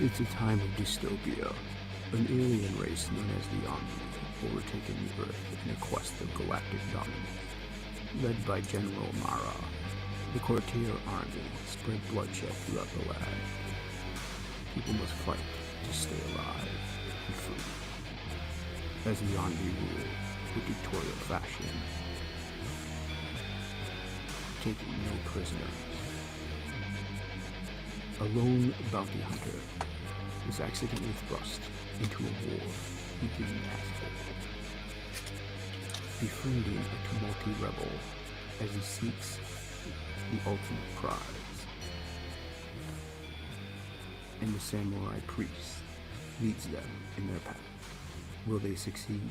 It's a time of dystopia. An alien race known as the Omni have overtaken the Earth in a quest of galactic dominance. Led by General Mara, the Courtier army spread bloodshed throughout the land. People must fight to stay alive and free. As the Omni rule with dictatorial fashion, taking no prisoners. A lone bounty hunter is accidentally thrust into a war he didn't ask for, befriending a tumulty rebel as he seeks the ultimate prize. And the samurai priest leads them in their path. Will they succeed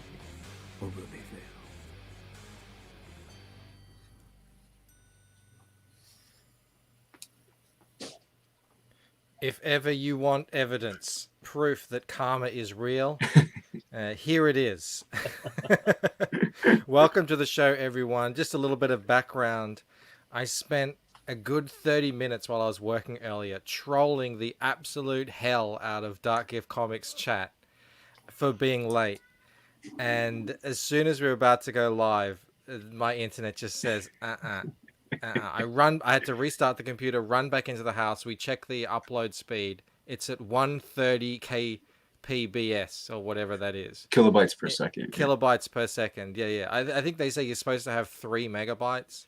or will they fail? If ever you want evidence, proof that karma is real, here it is. Welcome to the show, everyone. Just a little bit of background. I spent a good 30 minutes while I was working earlier trolling the absolute hell out of Dark Gift Comics chat for being late. And as soon as we were about to go live, my internet just says, I had to restart the computer, run back into the house. We check the upload speed. It's at 130 kbps or whatever that is. Kilobytes per second. Kilobytes per second. Yeah. I think they say you're supposed to have 3 megabytes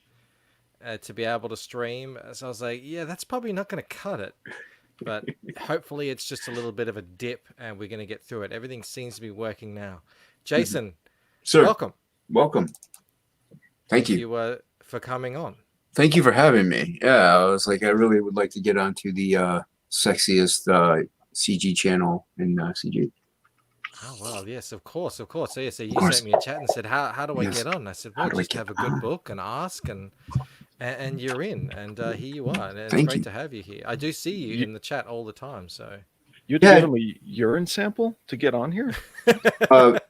to be able to stream. So I was like, yeah, that's probably not going to cut it. But hopefully it's just a little bit of a dip and we're going to get through it. Everything seems to be working now. Jason, Sir, welcome. Thank you. For coming on. Thank you for having me. Yeah, I was like, I really would like to get onto the sexiest CG channel in CG. Oh, well, yes, of course. So you sent me a chat and said, how do I get on? I said, well, just have a good book and ask, and you're in. And here you are. And it's great to have you here. I do see you in the chat all the time. So you had to give him a urine sample to get on here?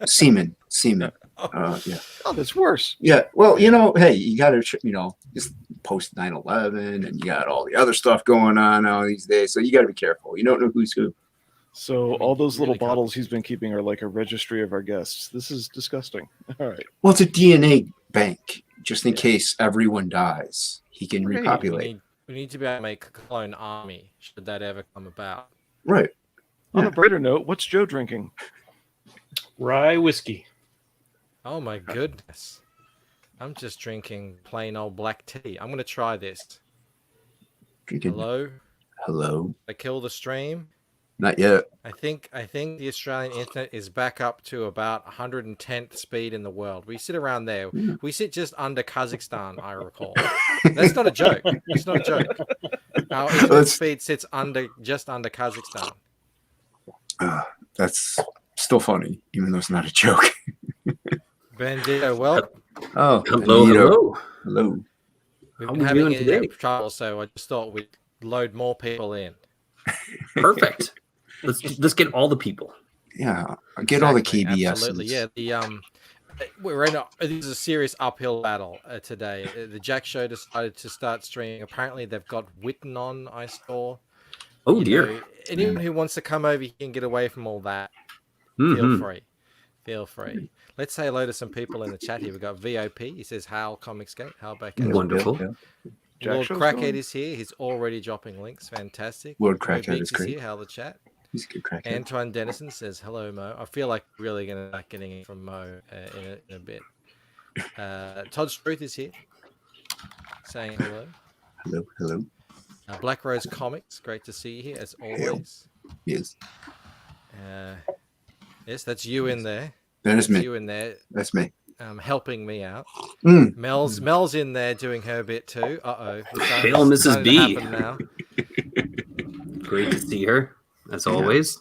Semen. Yeah. Oh, that's worse. Yeah. Well, hey, you got to, just post 9/11 and you got all the other stuff going on now these days. So you got to be careful. You don't know who's who. So all those little bottles he's been keeping are like a registry of our guests. This is disgusting. All right. Well, it's a DNA bank, just in case everyone dies. He can repopulate. We need to be able to make a clone army should that ever come about. Right. On a brighter note, what's Joe drinking? Rye whiskey. Oh my goodness. I'm just drinking plain old black tea. I'm going to try this. Hello? I kill the stream? Not yet. I think the Australian internet is back up to about 110th speed in the world. We sit around there. We sit just under Kazakhstan, I recall. That's not a joke. It's not a joke. Our internet speed sits just under Kazakhstan. That's still funny, even though it's not a joke. Bandito, welcome. Oh, hello. We've been having a trouble, so I just thought we'd load more people in. Perfect. Let's get all the people. Yeah, get all the KBS. Absolutely, yeah. This is a serious uphill battle today. The Jack Show decided to start streaming. Apparently, they've got Witten on. I saw. Oh dear. Anyone who wants to come over here and get away from all that, feel free. Let's say hello to some people in the chat here. We've got VOP. He says, Hal Comicsgate. Hal back at Wonderful. Yeah. Lord Crackhead is here. He's already dropping links. Fantastic. Lord Crackhead is great. Here. Hal the chat. He's a good crackhead. Antoine Dennison says, hello, Mo. I feel like really going to start getting it from Mo in a bit. Todd Struth is here. Saying hello. Hello. Black Rose Comics. Great to see you here, as always. Yes. Yes, that's you in there. That is me. You in there. That's me. Helping me out. Mel's in there doing her bit too. Hail Mrs. B. Now. Great to see her, as always.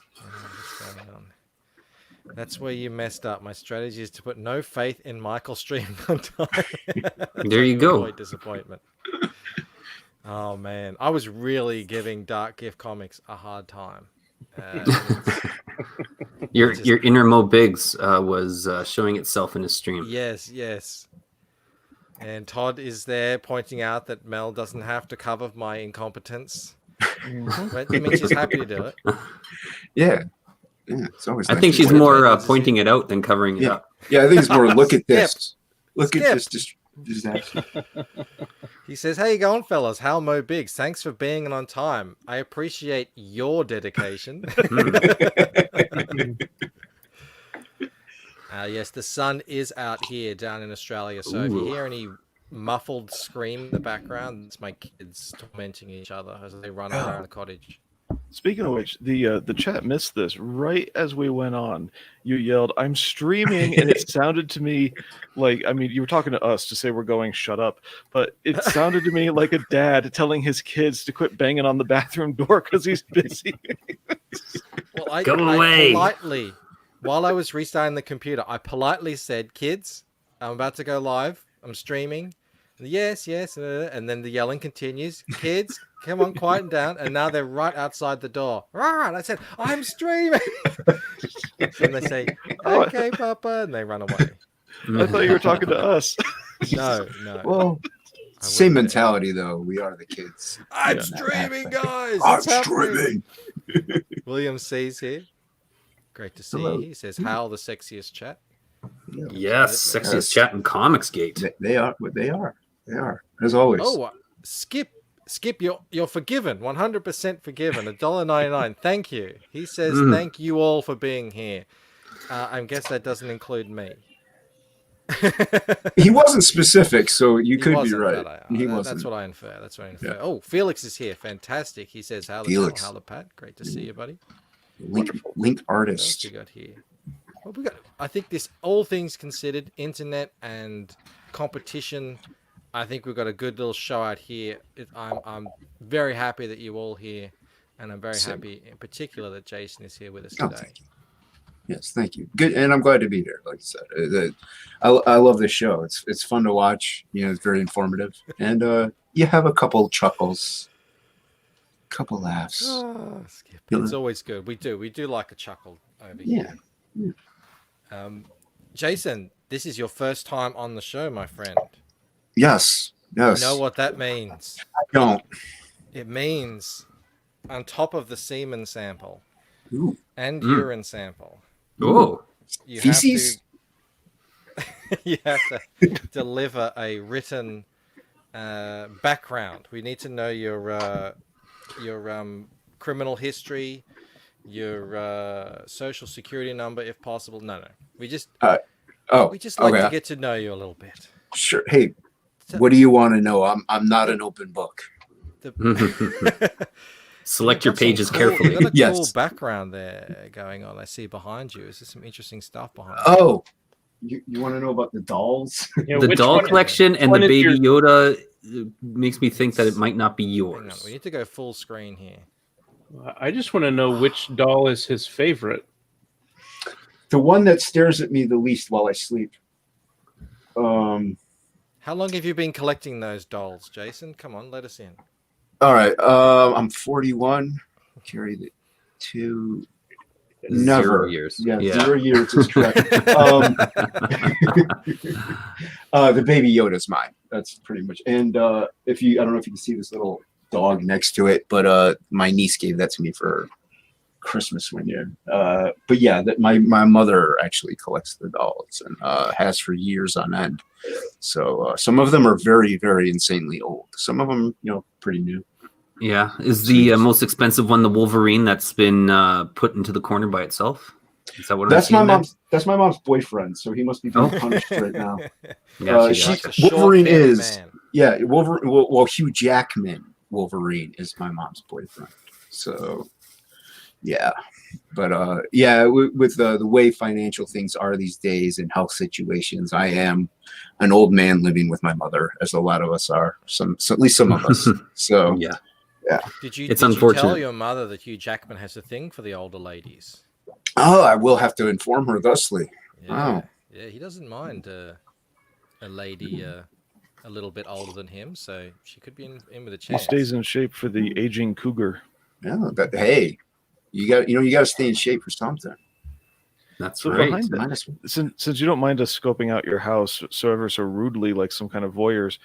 That's where you messed up. My strategy is to put no faith in Michael streaming on time. There you go. Avoid disappointment. Oh man, I was really giving Dark Gift Comics a hard time. Your inner Mo Biggs was showing itself in his stream. Yes. And Todd is there pointing out that Mel doesn't have to cover my incompetence. But I mean, she's happy to do it. Yeah. Yeah. It's always. I nice think to she's work. more pointing it out than covering it Yeah. up. Yeah, I think it's more. Look at Skip. this. Look at Skip. this disaster. He says, "How you going, fellas? Hal Mo Biggs. Thanks for being on time. I appreciate your dedication." Yes, the sun is out here down in Australia. So if you Ooh. hear any muffled scream in the background, it's my kids tormenting each other as they run around the cottage. Speaking of which, the chat missed this. Right as we went on, you yelled, "I'm streaming," and it sounded to me like, I mean, you were talking to us to say we're going, shut up, but it sounded to me like a dad telling his kids to quit banging on the bathroom door because he's busy. Well, I Go away. politely, while I was restarting the computer, I politely said, "Kids, I'm about to go live. I'm streaming." Yes, and then the yelling continues. "Kids, come on, quieten down." And now they're right outside the door. And I said, "I'm streaming." And they say, "Okay, Papa," and they run away. I thought you were talking to us. No. Well, I same wouldn't. mentality though. We are the kids. I'm Yeah. streaming, guys. I'm It's happening. streaming. William C's here. Great to see Hello. you. He says, "Hal, the sexiest chat." Yes, Absolutely. sexiest chat in Comics Gate. They are what they are. They are, as always. Oh, Skip, you're forgiven. 100% forgiven. $1.99. Thank you. He says, "Thank you all for being here." I guess that doesn't include me. He wasn't specific, so you He could be wasn't, right. but He that's wasn't. what I infer. Yeah. Oh, Felix is here. Fantastic. He says, "How the Felix. channel, how the Pat. Great to see you, buddy." Link What else artist. we got here? Well, we got. I think this, all things considered, internet and competition. I think we've got a good little show out here. I'm very happy that you all here, and I'm very Same. happy in particular that Jason is here with us Oh, today. thank you. Yes, thank you. Good, and I'm glad to be here. Like I said, I love this show. It's fun to watch. You know, it's very informative, and you have a couple chuckles, couple laughs. Oh, Skip. Yeah. It's always good. We do like a chuckle over Yeah. here. Jason, this is your first time on the show, my friend. Yes. You Yes. know what that means? I don't. It means on top of the semen sample Ooh. and urine sample, Oh, you Feces? you have to deliver a written background. We need to know your criminal history, your social security number, if possible. No. We just Oh. we just like okay. to get to know you a little bit. Sure. Hey, So- what do you want to know? I'm not an open book. select your You've got some pages cool- carefully. You've got a cool Yes. background there going on. I see behind you. Is there some interesting stuff behind you? Oh, you want to know about the dolls? Yeah, The which doll one- collection and one the is baby your- Yoda makes me think that it might not be Hang on, yours. we need to go full screen here. I just want to know which doll is his favorite. The one that stares at me the least while I sleep. How long have you been collecting those dolls, Jason? Come on, let us in. All right. I'm 41. Carry the 2. Never. 0 years. Yeah, Yeah. 0 years is correct. The baby Yoda's mine. That's pretty much. And I don't know if you can see this little dog next to it, but my niece gave that to me for Christmas one year. But yeah, that my mother actually collects the dolls and has for years on end. So some of them are very, very insanely old. Some of them, pretty new. Yeah. Is the most expensive one the Wolverine that's been put into the corner by itself? Is that what That's I'm my seeing there? mom's. That's my mom's boyfriend. So he must be being Oh. punished right now. Gotcha, she- gotcha. Like a Wolverine short-haired is- man. Yeah, Wolverine. Well, Hugh Jackman Wolverine is my mom's boyfriend. So, yeah, but yeah, with the way financial things are these days and health situations, I am an old man living with my mother, as a lot of us are. At least some of us. So, Yeah. Did you It's tell unfortunate. your mother that Hugh Jackman has a thing for the older ladies? oh, I will have to inform her thusly. Yeah, Wow. yeah, he doesn't mind a lady a little bit older than him, so she could be in with a He chance. stays in shape for the aging cougar. Yeah, but hey, you got to stay in shape for something. That's So right. behind that, Might as well. since you don't mind us scoping out your house so ever so rudely, like some kind of voyeurs,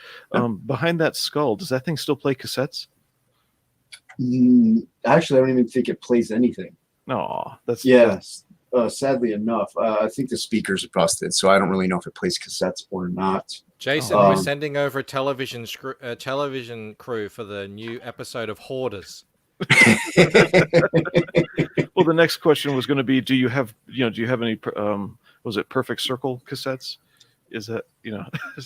behind that skull, does that thing still play cassettes? Actually, I don't even think it plays anything. No, that's Yes. Sadly enough, I think the speakers are busted, so I don't really know if it plays cassettes or not. Jason, Oh. we're sending over a television crew for the new episode of Hoarders. Well, the next question was going to be, do you have any was it Perfect Circle cassettes? Is that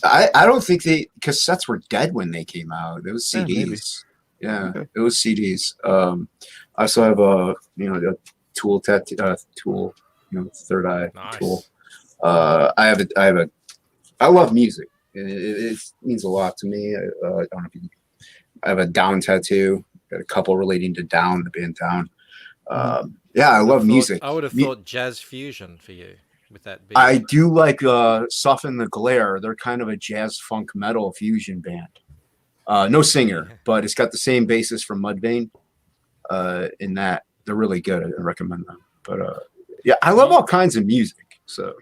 I don't think cassettes were dead when they came out. It was Yeah, maybe. CDs. Yeah, Okay. it was CDs. I also have a Tool tattoo, Tool, Third Eye Nice. Tool. I love music. It means a lot to me. I don't know if I have a Down tattoo. Got a couple relating to Down, the band Down. Yeah, I love music. I would have thought jazz fusion for you with that beat. I do like Soften the Glare. They're kind of a jazz funk metal fusion band. No singer, but it's got the same bassist from Mudvayne. In that, they're really good. I recommend them. But yeah, I love all kinds of music. So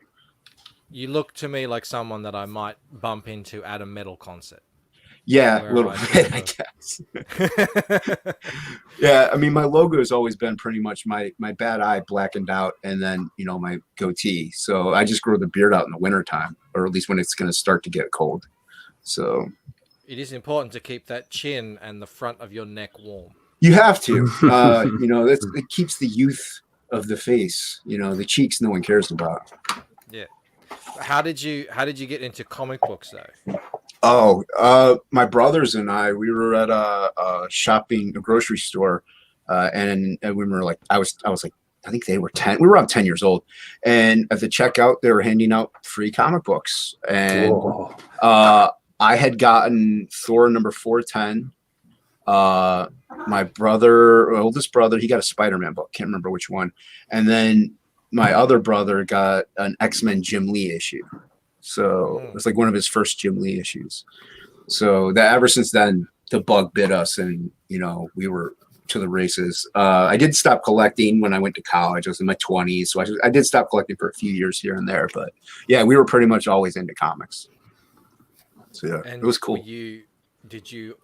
you look to me like someone that I might bump into at a metal concert. yeah, Where a little I bit, I guess. Yeah, I mean, my logo has always been pretty much my bad eye blackened out, and then my goatee. So I just grow the beard out in the wintertime, or at least when it's going to start to get cold. So it is important to keep that chin and the front of your neck warm. you have to. It keeps the youth of the face. The cheeks no one cares about. Yeah. How did you get into comic books though? Oh, my brothers and we were at a grocery store, and we were like, I was like, I think they were 10. We were around 10 years old, and at the checkout, they were handing out free comic books, and I had gotten Thor number 410. My oldest brother, he got a Spider-Man book. Can't remember which one, and then my other brother got an X-Men Jim Lee issue. So it was like one of his first Jim Lee issues. So that ever since then, the bug bit us, and we were to the races. I did stop collecting when I went to college. I was in my 20s, so I did stop collecting for a few years here and there. But yeah, we were pretty much always into comics. So yeah, And it was cool. Did you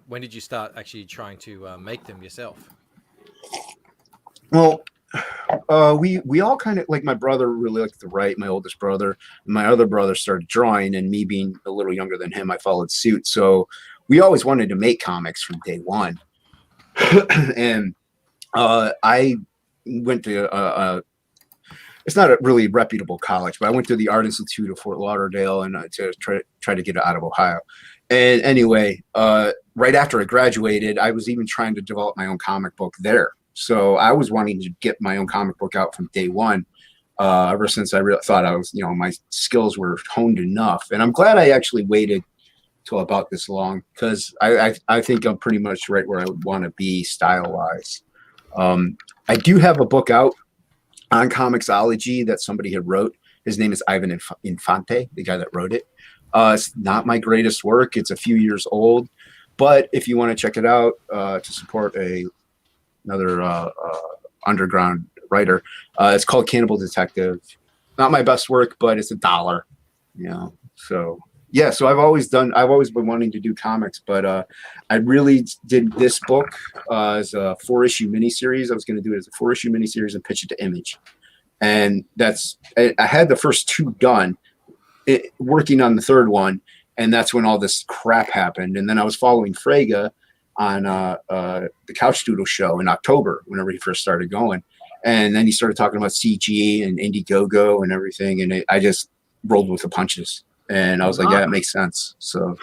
when did you start actually trying to make them yourself? Well, we all kind of, like, my brother really liked to write, my oldest brother. My other brother started drawing, and me being a little younger than him, I followed suit. So we always wanted to make comics from day one. And I went to it's not a really reputable college, but I went to the Art Institute of Fort Lauderdale and to try to get it out of Ohio. And anyway, right after I graduated, I was even trying to develop my own comic book there. So I was wanting to get my own comic book out from day one, ever since I thought I was, my skills were honed enough. And I'm glad I actually waited till about this long, because I think I'm pretty much right where I would want to be style-wise. I do have a book out on Comixology that somebody had wrote. His name is Ivan Infante, the guy that wrote it. It's not my greatest work. It's a few years old. But if you want to check it out to support another underground writer, it's called Cannibal Detective. Not my best work, but it's $1. So yeah. So I've always been wanting to do comics, but I really did this book as a 4-issue miniseries. I was going to do it as a 4-issue miniseries and pitch it to Image, and I had the first 2 done, working on the 3rd one, and that's when all this crap happened. And then I was following Frege on the Couch Doodle show in October, whenever he first started going. And then he started talking about CG and Indiegogo and everything. And I just rolled with the punches. And I was like, yeah, it makes sense. So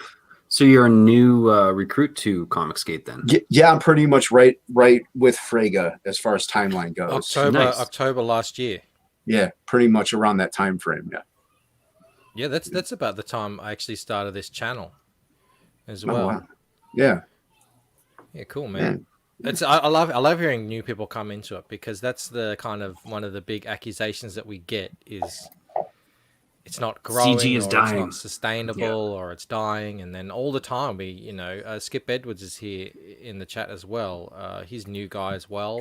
you're a new recruit to Comicsgate then? Yeah, I'm pretty much right with Frege as far as timeline goes. October last year. Yeah, pretty much around that time frame. Yeah. Yeah, that's about the time I actually started this channel as well. Oh, wow. Yeah. Yeah, cool, man. I love hearing new people come into it, because that's the kind of one of the big accusations that we get is it's not growing, CG is or dying. it's not sustainable, or it's dying. And then all the time Skip Edwards is here in the chat as well. He's a new guy as well.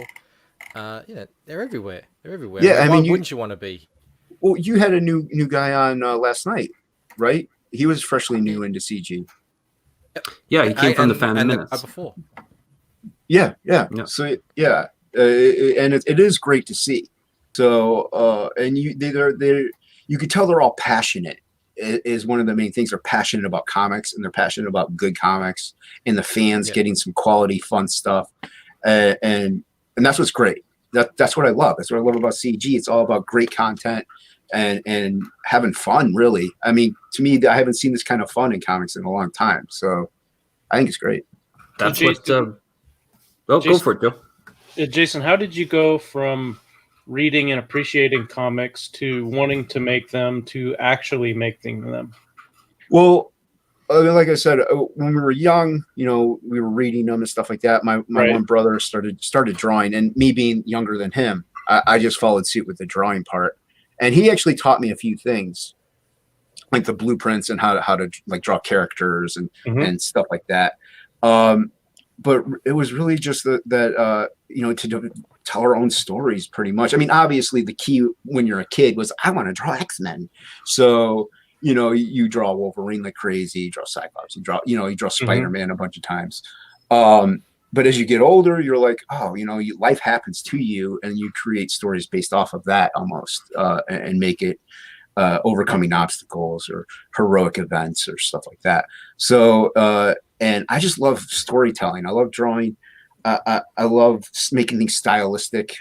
They're everywhere. Yeah, Why wouldn't you want to be? Well, you had a new guy on last night, right? He was freshly new into CG. Yeah, he came from the Phantom Minutes. Before. Yeah, yeah. Yeah. So yeah, and it is great to see. So and you could tell they're all passionate. Is one of the main things. They're passionate about comics, and they're passionate about good comics, and the fans Yeah. getting some quality, fun stuff, and that's what's great. That's what I love. That's what I love about CG. It's all about great content and having fun. Really, I mean, to me, I haven't seen this kind of fun in comics in a long time. So I think it's great. That's Jason, what. Oh, go Jason- for it, Joe. Jason, how did you go from reading and appreciating comics to wanting to make them to actually making them? Well, like I said, when we were young, we were reading them and stuff like that. My Right. one brother started drawing, and me being younger than him, I just followed suit with the drawing part. And he actually taught me a few things, like the blueprints and how to like draw characters Mhm. and stuff like that. But it was really just that to tell our own stories, pretty much. I mean, obviously, the key when you're a kid was I want to draw X-Men, so. You draw Wolverine like crazy, you draw Cyclops, you draw Spider-Man a bunch of times. But as you get older, you're like, oh, life happens to you, and you create stories based off of that almost, and make it overcoming obstacles or heroic events or stuff like that. So, and I just love storytelling. I love drawing. I love making things stylistic.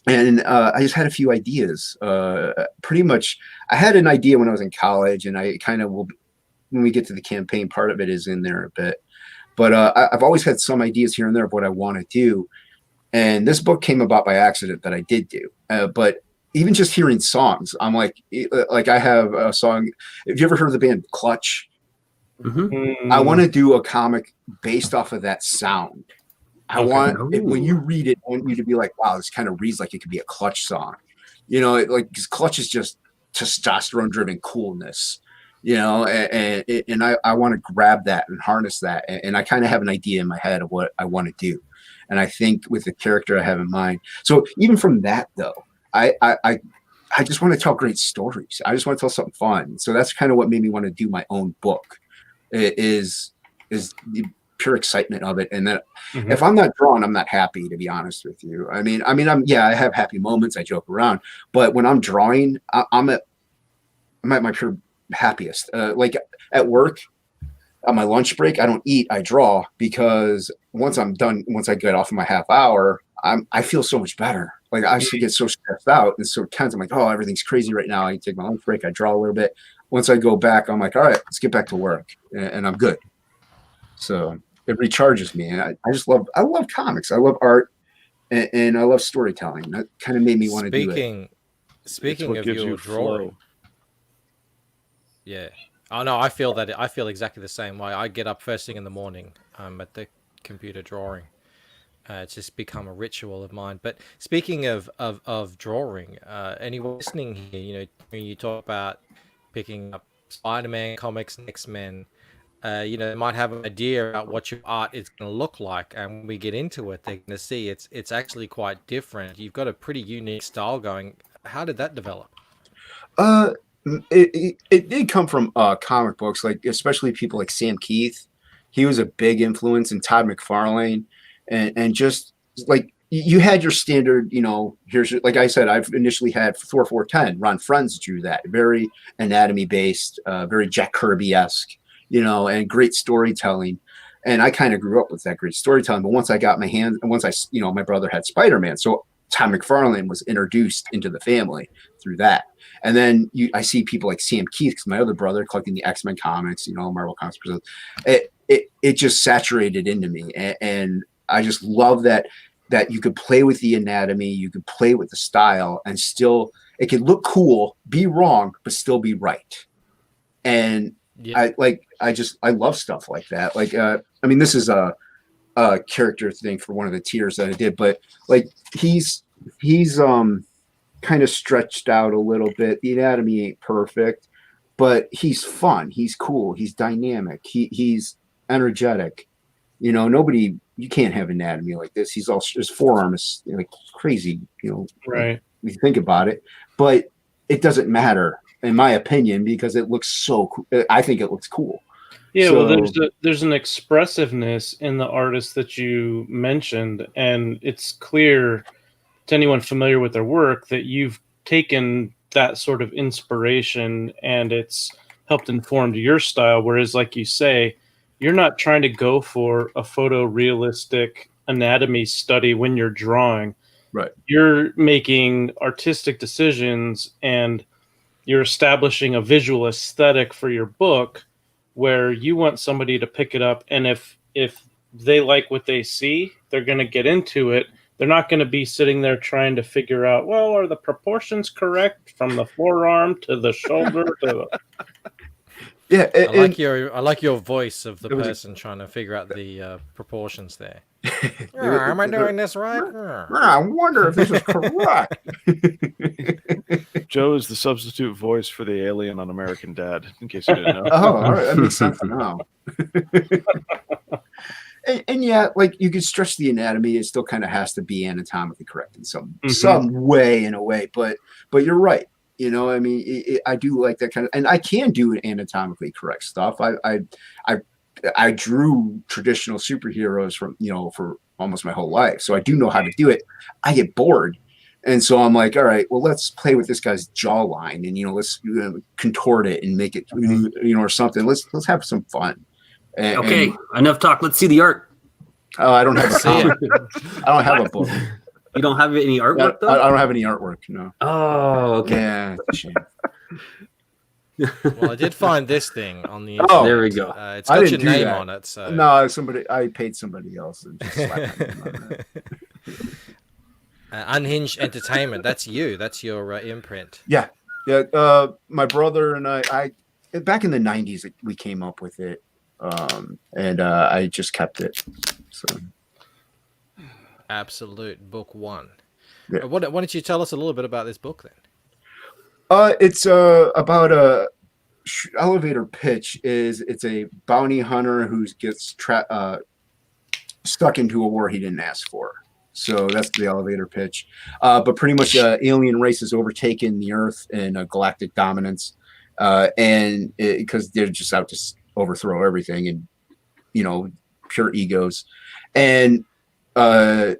And I just had a few ideas. Pretty much, I had an idea when I was in college, and I kind of will, when we get to the campaign part of it, is in there a bit. But I've always had some ideas here and there of what I want to do. And this book came about by accident that I did do. But even just hearing songs, I'm like I have a song. Have you ever heard of the band Clutch? Mm-hmm. I want to do a comic based off of that sound. I want when you read it, I want you to be like, wow, this kind of reads like it could be a Clutch song. Because Clutch is just testosterone driven coolness, and I want to grab that and harness that. And I kind of have an idea in my head of what I want to do. And I think with the character I have in mind. So even from that though, I just want to tell great stories. I just want to tell something fun. So that's kind of what made me want to do my own book is the pure excitement of it. And that if I'm not drawing, I'm not happy, to be honest with you. I mean, I have happy moments. I joke around, but when I'm drawing, I'm at my pure happiest. Like at work, on my lunch break, I don't eat, I draw, because once I'm done, once I get off of my half hour, I feel so much better. Like I used to get so stressed out and so tense. I'm like, oh, everything's crazy right now. I take my lunch break, I draw a little bit. Once I go back, I'm like, all right, let's get back to work, and I'm good. So it recharges me, and I love comics. I love art, and I love storytelling. That kind of made me want to do it. Speaking of your drawing, yeah. Oh no, I feel that. I feel exactly the same way. I get up first thing in the morning. I'm at the computer drawing. It's just become a ritual of mine. But speaking of drawing, anyone listening here, when you talk about picking up Spider-Man comics, X-Men, they might have an idea about what your art is going to look like, and when we get into it, they're going to see it's actually quite different. You've got a pretty unique style going. How did that develop? It did come from comic books, like especially people like Sam Keith. He was a big influence, in Todd McFarlane, and just like you had your standard, like I said, I've initially had 4410. Ron Frenz drew that, very anatomy based, very Jack Kirby-esque, and great storytelling. And I kind of grew up with that great storytelling. But once I got my hands, and once my brother had Spider-Man, so Todd McFarlane was introduced into the family through that. And then I see people like Sam Keith, because my other brother collecting the X-Men comics, Marvel comics. It just saturated into me, and I just love that you could play with the anatomy, you could play with the style, and still it could look cool, be wrong, but still be right. And yeah. I love stuff like that. Like, this is a character thing for one of the tiers that I did, but like he's kind of stretched out a little bit. The anatomy ain't perfect, but he's fun. He's cool. He's dynamic. He's energetic. You can't have anatomy like this. His forearm is like crazy, right. If you think about it, but it doesn't matter in my opinion, because it looks so cool. I think it looks cool. Yeah, So, well, there's an expressiveness in the artists that you mentioned, and it's clear to anyone familiar with their work that you've taken that sort of inspiration and it's helped inform your style. Whereas, like you say, you're not trying to go for a photorealistic anatomy study when you're drawing. right. You're making artistic decisions and you're establishing a visual aesthetic for your book where you want somebody to pick it up, and if they like what they see, they're going to get into it. They're not going to be sitting there trying to figure out, well, are the proportions correct from the forearm to the shoulder to the... Yeah, I like your voice of the It was a- person trying to figure out the proportions there. it- Am I it- doing this right? I wonder if this is correct. Joe is the substitute voice for the alien on American Dad, in case you didn't know. Oh, all right, that makes sense now. And yeah, like you could stretch the anatomy, it still kind of has to be anatomically correct in some way, in a way. But you're right. You know, I mean, I do like that kind of, and I can do anatomically correct stuff. I drew traditional superheroes from, you know, for almost my whole life, so I do know how to do it. I get bored, and so I'm like, all right, well, let's play with this guy's jawline, and let's contort it and make it, or something. Let's have some fun. Okay, enough talk. Let's see the art. Oh, I don't have a comic. I don't have a book. You don't have any artwork, though? I don't have any artwork. No. Oh, okay. Yeah. Shame. Well, I did find this thing on the Oh, there we go. It's I got your didn't do name that. on it. So No, I paid somebody else and just slapped my name on that. Unhinged Entertainment. That's you. That's your imprint. Yeah. My brother and I back in the 90s we came up with it, and I just kept it. So. Absolute Book One. Yeah. Why don't you tell us a little bit about this book then? It's about a elevator pitch. It's a bounty hunter who gets stuck into a war he didn't ask for. So that's the elevator pitch. But pretty much alien race has overtaken the Earth in galactic dominance, and because they're just out to overthrow everything, and pure egos, and kind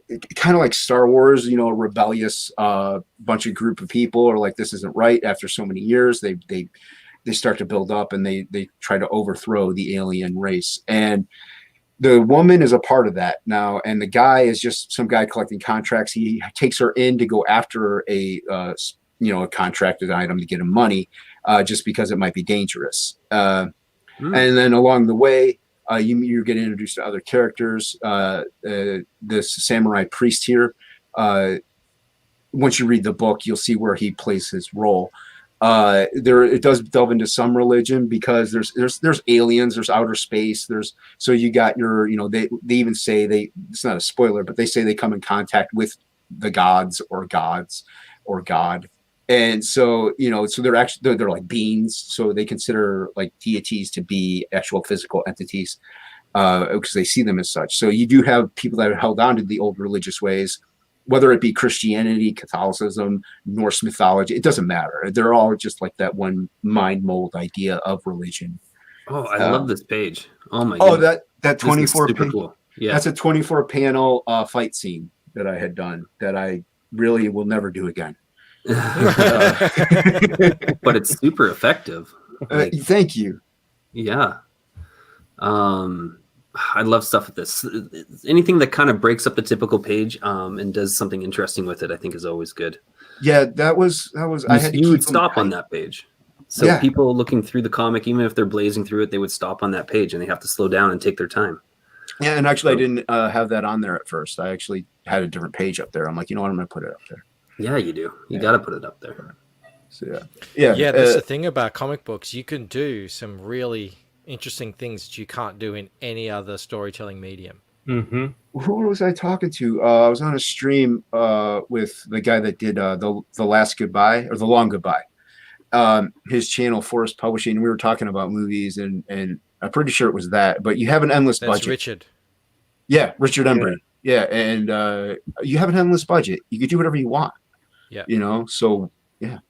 of like Star Wars, a rebellious bunch of group of people are like, this isn't right. After so many years, they start to build up, and they try to overthrow the alien race. And the woman is a part of that now, and the guy is just some guy collecting contracts. He takes her in to go after a contracted item to get him money, just because it might be dangerous. And then along the way, you get introduced to other characters. This samurai priest here, once you read the book, you'll see where he plays his role. It does delve into some religion, because there's aliens, there's outer space, so you got your, they even say it's not a spoiler, but they say they come in contact with the gods or God. And so, so they're actually, they're like beings. So they consider like deities to be actual physical entities, because they see them as such. So you do have people that have held on to the old religious ways, whether it be Christianity, Catholicism, Norse mythology, it doesn't matter. They're all just like that one mind mold idea of religion. Oh, I love this page. Oh my god. God. That 24 cool. Yeah. That's a 24 panel fight scene that I had done that I really will never do again. But it's super effective. Thank you. Yeah. I love stuff with this. Anything that kind of breaks up the typical page and does something interesting with it, I think is always good. Yeah, that was. You would stop on that page. So people looking through the comic, even if they're blazing through it, they would stop on that page, and they have to slow down and take their time. Yeah, and actually, I didn't have that on there at first. I actually had a different page up there. I'm like, you know what, I'm going to put it up there. Yeah, you do. You got to put it up there. So yeah. That's the thing about comic books. You can do some really interesting things that you can't do in any other storytelling medium. Mm-hmm. Who was I talking to? I was on a stream with the guy that did the Last Goodbye, or the Long Goodbye. His channel, Forest Publishing. We were talking about movies, and I'm pretty sure it was that. But you have an endless budget. Richard. Yeah, Richard Embry. Yeah, and you have an endless budget. You can do whatever you want. Yeah. So yeah.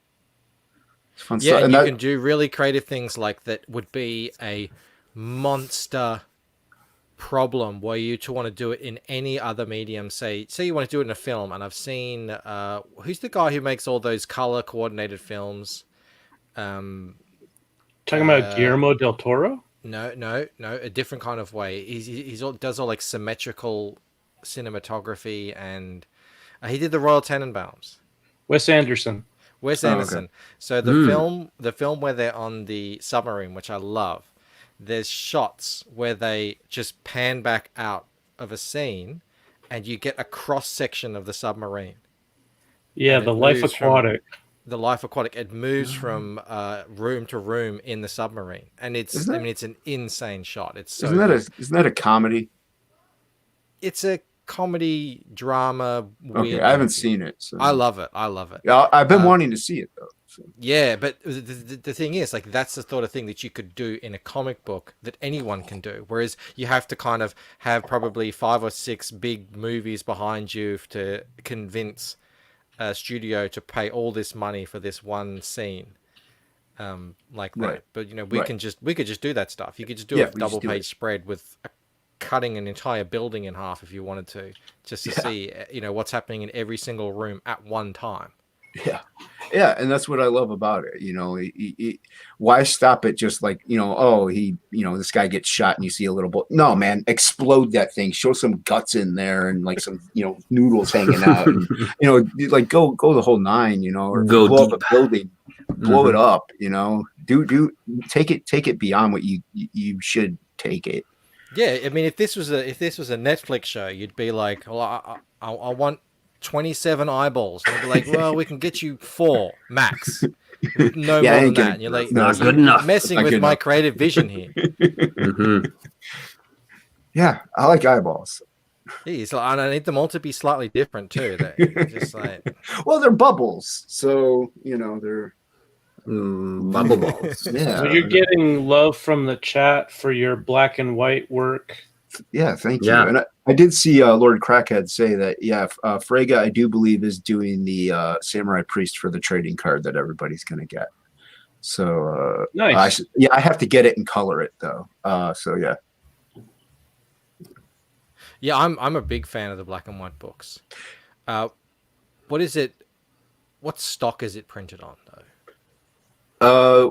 It's fun Yeah, stuff. and you can do really creative things like that would be a monster problem were you to want to do it in any other medium, say you want to do it in a film, and I've seen who's the guy who makes all those color coordinated films? Talking about Guillermo del Toro? No, a different kind of way. Does all like symmetrical cinematography, and he did the Royal Tenenbaums. Wes Anderson. Wes Oh, Anderson. okay. So the film where they're on the submarine, which I love, there's shots where they just pan back out of a scene and you get a cross section of the submarine. Yeah, And the it Life moves Aquatic. The Life Aquatic. It moves from room to room in the submarine, and it's it's an insane shot. It's so good. Isn't that a comedy? It's a comedy drama. Okay, Weird I haven't movie. seen it. So. I love it. I love it. Yeah, I've been wanting to see it though. So. Yeah, but the thing is, like, that's the sort of thing that you could do in a comic book that anyone can do. Whereas you have to kind of have probably 5 or 6 big movies behind you to convince a studio to pay all this money for this one scene, like that. Right. But we could just do that stuff. You could just do Yeah, a we just double do page it. spread with cutting an entire building in half if you wanted to, just to see what's happening in every single room at one time. Yeah, and that's what I love about it. Why stop it just like this guy gets shot and you see a little bit. No, man, explode that thing. Show some guts in there and like some noodles hanging out. And, like go the whole 9. Or Go blow deep. up a building, blow it up. Do take it beyond what you should take it. Yeah, I mean, if this was a Netflix show, you'd be like, well, I want 27 eyeballs. And they'd be like, well, we can get you 4 max, no more than that. And you're like, not good enough. Messing Not with good my enough. creative vision here. Yeah, I like eyeballs. Jeez, and I need them all to be slightly different too. They're just like, Well, they're bubbles, so they're Bubble balls. yeah. So you're getting love from the chat for your black and white work. Yeah, thank you. Yeah. And I did see Lord Crackhead say that, Frege, I do believe, is doing the Samurai Priest for the trading card that everybody's going to get. So, Nice. I have to get it and color it, though. So, yeah. yeah, I'm a big fan of the black and white books. What is it? What stock is it printed on, though?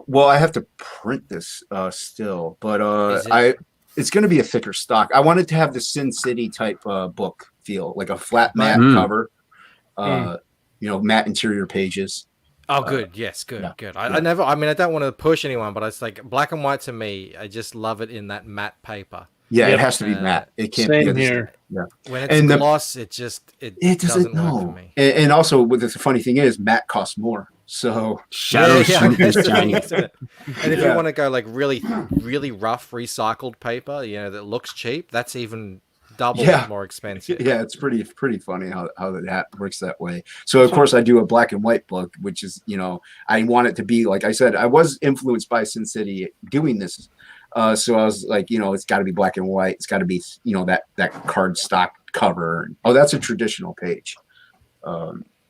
Well, I have to print this still, but Is it? it's going to be a thicker stock. I wanted to have the Sin City type book feel, like a flat matte cover, matte interior pages. Oh, good. Yes, good, yeah, good. I don't want to push anyone, but it's like black and white to me. I just love it in that matte paper. Yeah, Yep. it has to be matte. It can't Same be here. Yeah. When it's And gloss, it doesn't work for me. And also, the funny thing is, matte costs more. So Shadow Shoot is that's the thing, shiny. isn't it? And if you want to go like really, really rough recycled paper, that looks cheap, that's even double more expensive. Yeah, it's pretty funny how that works that way. So of course I do a black and white book, which is I want it to be, like I said, I was influenced by Sin City doing this. So I was like, it's got to be black and white. It's got to be that card stock cover. Oh, that's a traditional page.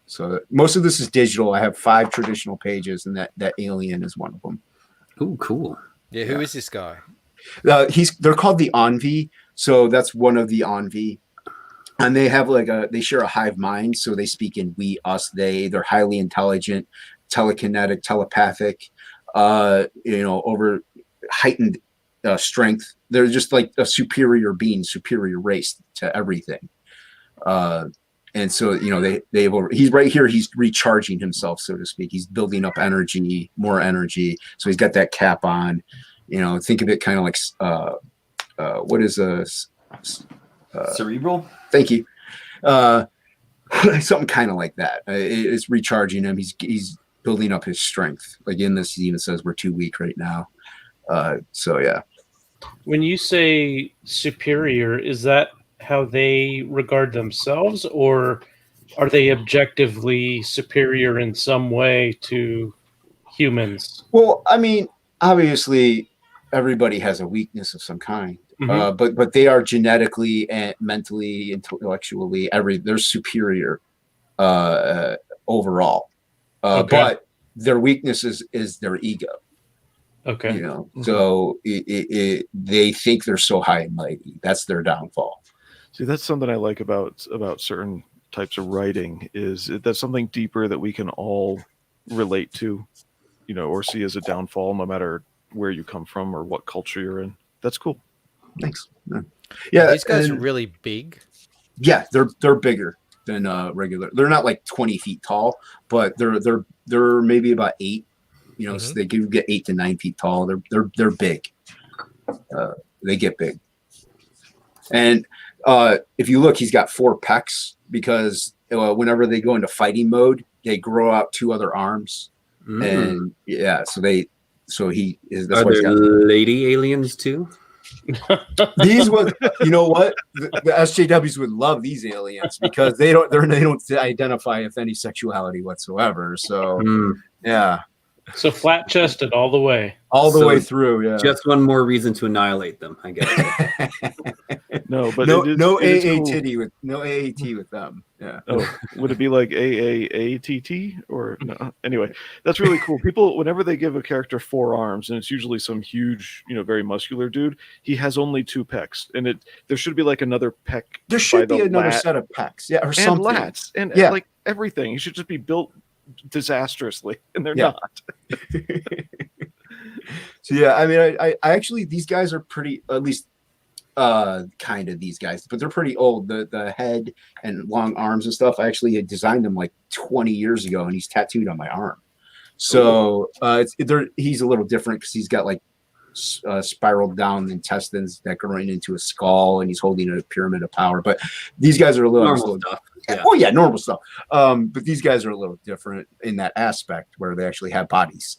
So most of this is digital. I have 5 traditional pages, and that alien is one of them. Ooh, cool. Yeah, who is this guy? They're called the Envy. So that's one of the Envy. And they have they share a hive mind. So they speak in we, us, they. They're highly intelligent, telekinetic, telepathic, over heightened strength. They're just like a superior being, superior race to everything. And so, he's right here. He's recharging himself, so to speak. He's building up energy, more energy. So he's got that cap on. Think of it kind of like, what is Cerebral? Thank you. Something kind of like that. It's recharging him. He's building up his strength. Like in this, he even says we're too weak right now. So yeah. When you say superior, is that how they regard themselves, or are they objectively superior in some way to humans? Well, I mean, obviously, everybody has a weakness of some kind, but they are genetically and mentally, intellectually, they're superior overall. Okay. But their weakness is their ego. Okay. You know, so they think they're so high and mighty. That's their downfall. See, that's something I like about certain types of writing is that's something deeper that we can all relate to, you know, or see as a downfall, no matter where you come from or what culture you're in. That's cool. Thanks. Yeah, These guys are and- really big. yeah, they're bigger than regular. They're not like 20 feet tall, but they're maybe about 8. You know, so they can get 8 to 9 feet tall. They're big. They get big. And if you look, he's got 4 pecs because whenever they go into fighting mode, they grow out 2 other arms. And yeah, so he is. That's Are why he's there got lady aliens too? these ones. You know what? The SJWs would love these aliens because they don't identify with any sexuality whatsoever. So yeah, So flat chested all the way. all the So way through. Yeah. Just one more reason to annihilate them, I guess. No, but no it is cool. AAT with no AAT with them. Yeah. Oh, would it be like AAATT or no? Anyway, that's really cool. People, whenever they give a character 4 arms, and it's usually some huge, you know, very muscular dude, he has only 2 pecs, and there should be like another pec. There should by be the another lat set of pecs. Yeah, or and something. lats and Yeah. like everything. He should just be built disastrously, and they're Yeah. not. So yeah, I mean, I actually, these guys are pretty, at least kind of these guys, but they're pretty old. The head and long arms and stuff, I actually had designed them like 20 years ago, and he's tattooed on my arm. So he's a little different because he's got like spiraled down intestines that go right into a skull, and he's holding a pyramid of power. But these guys are a little Normal stuff. Yeah. Oh yeah, normal stuff. But these guys are a little different in that aspect where they actually have bodies.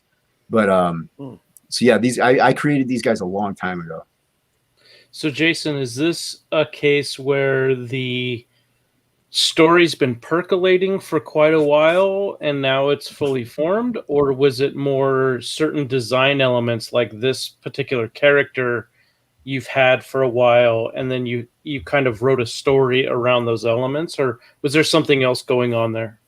But so yeah, I created these guys a long time ago. So Jason, is this a case where the story's been percolating for quite a while and now it's fully formed, or was it more certain design elements like this particular character you've had for a while and then you kind of wrote a story around those elements, or was there something else going on there?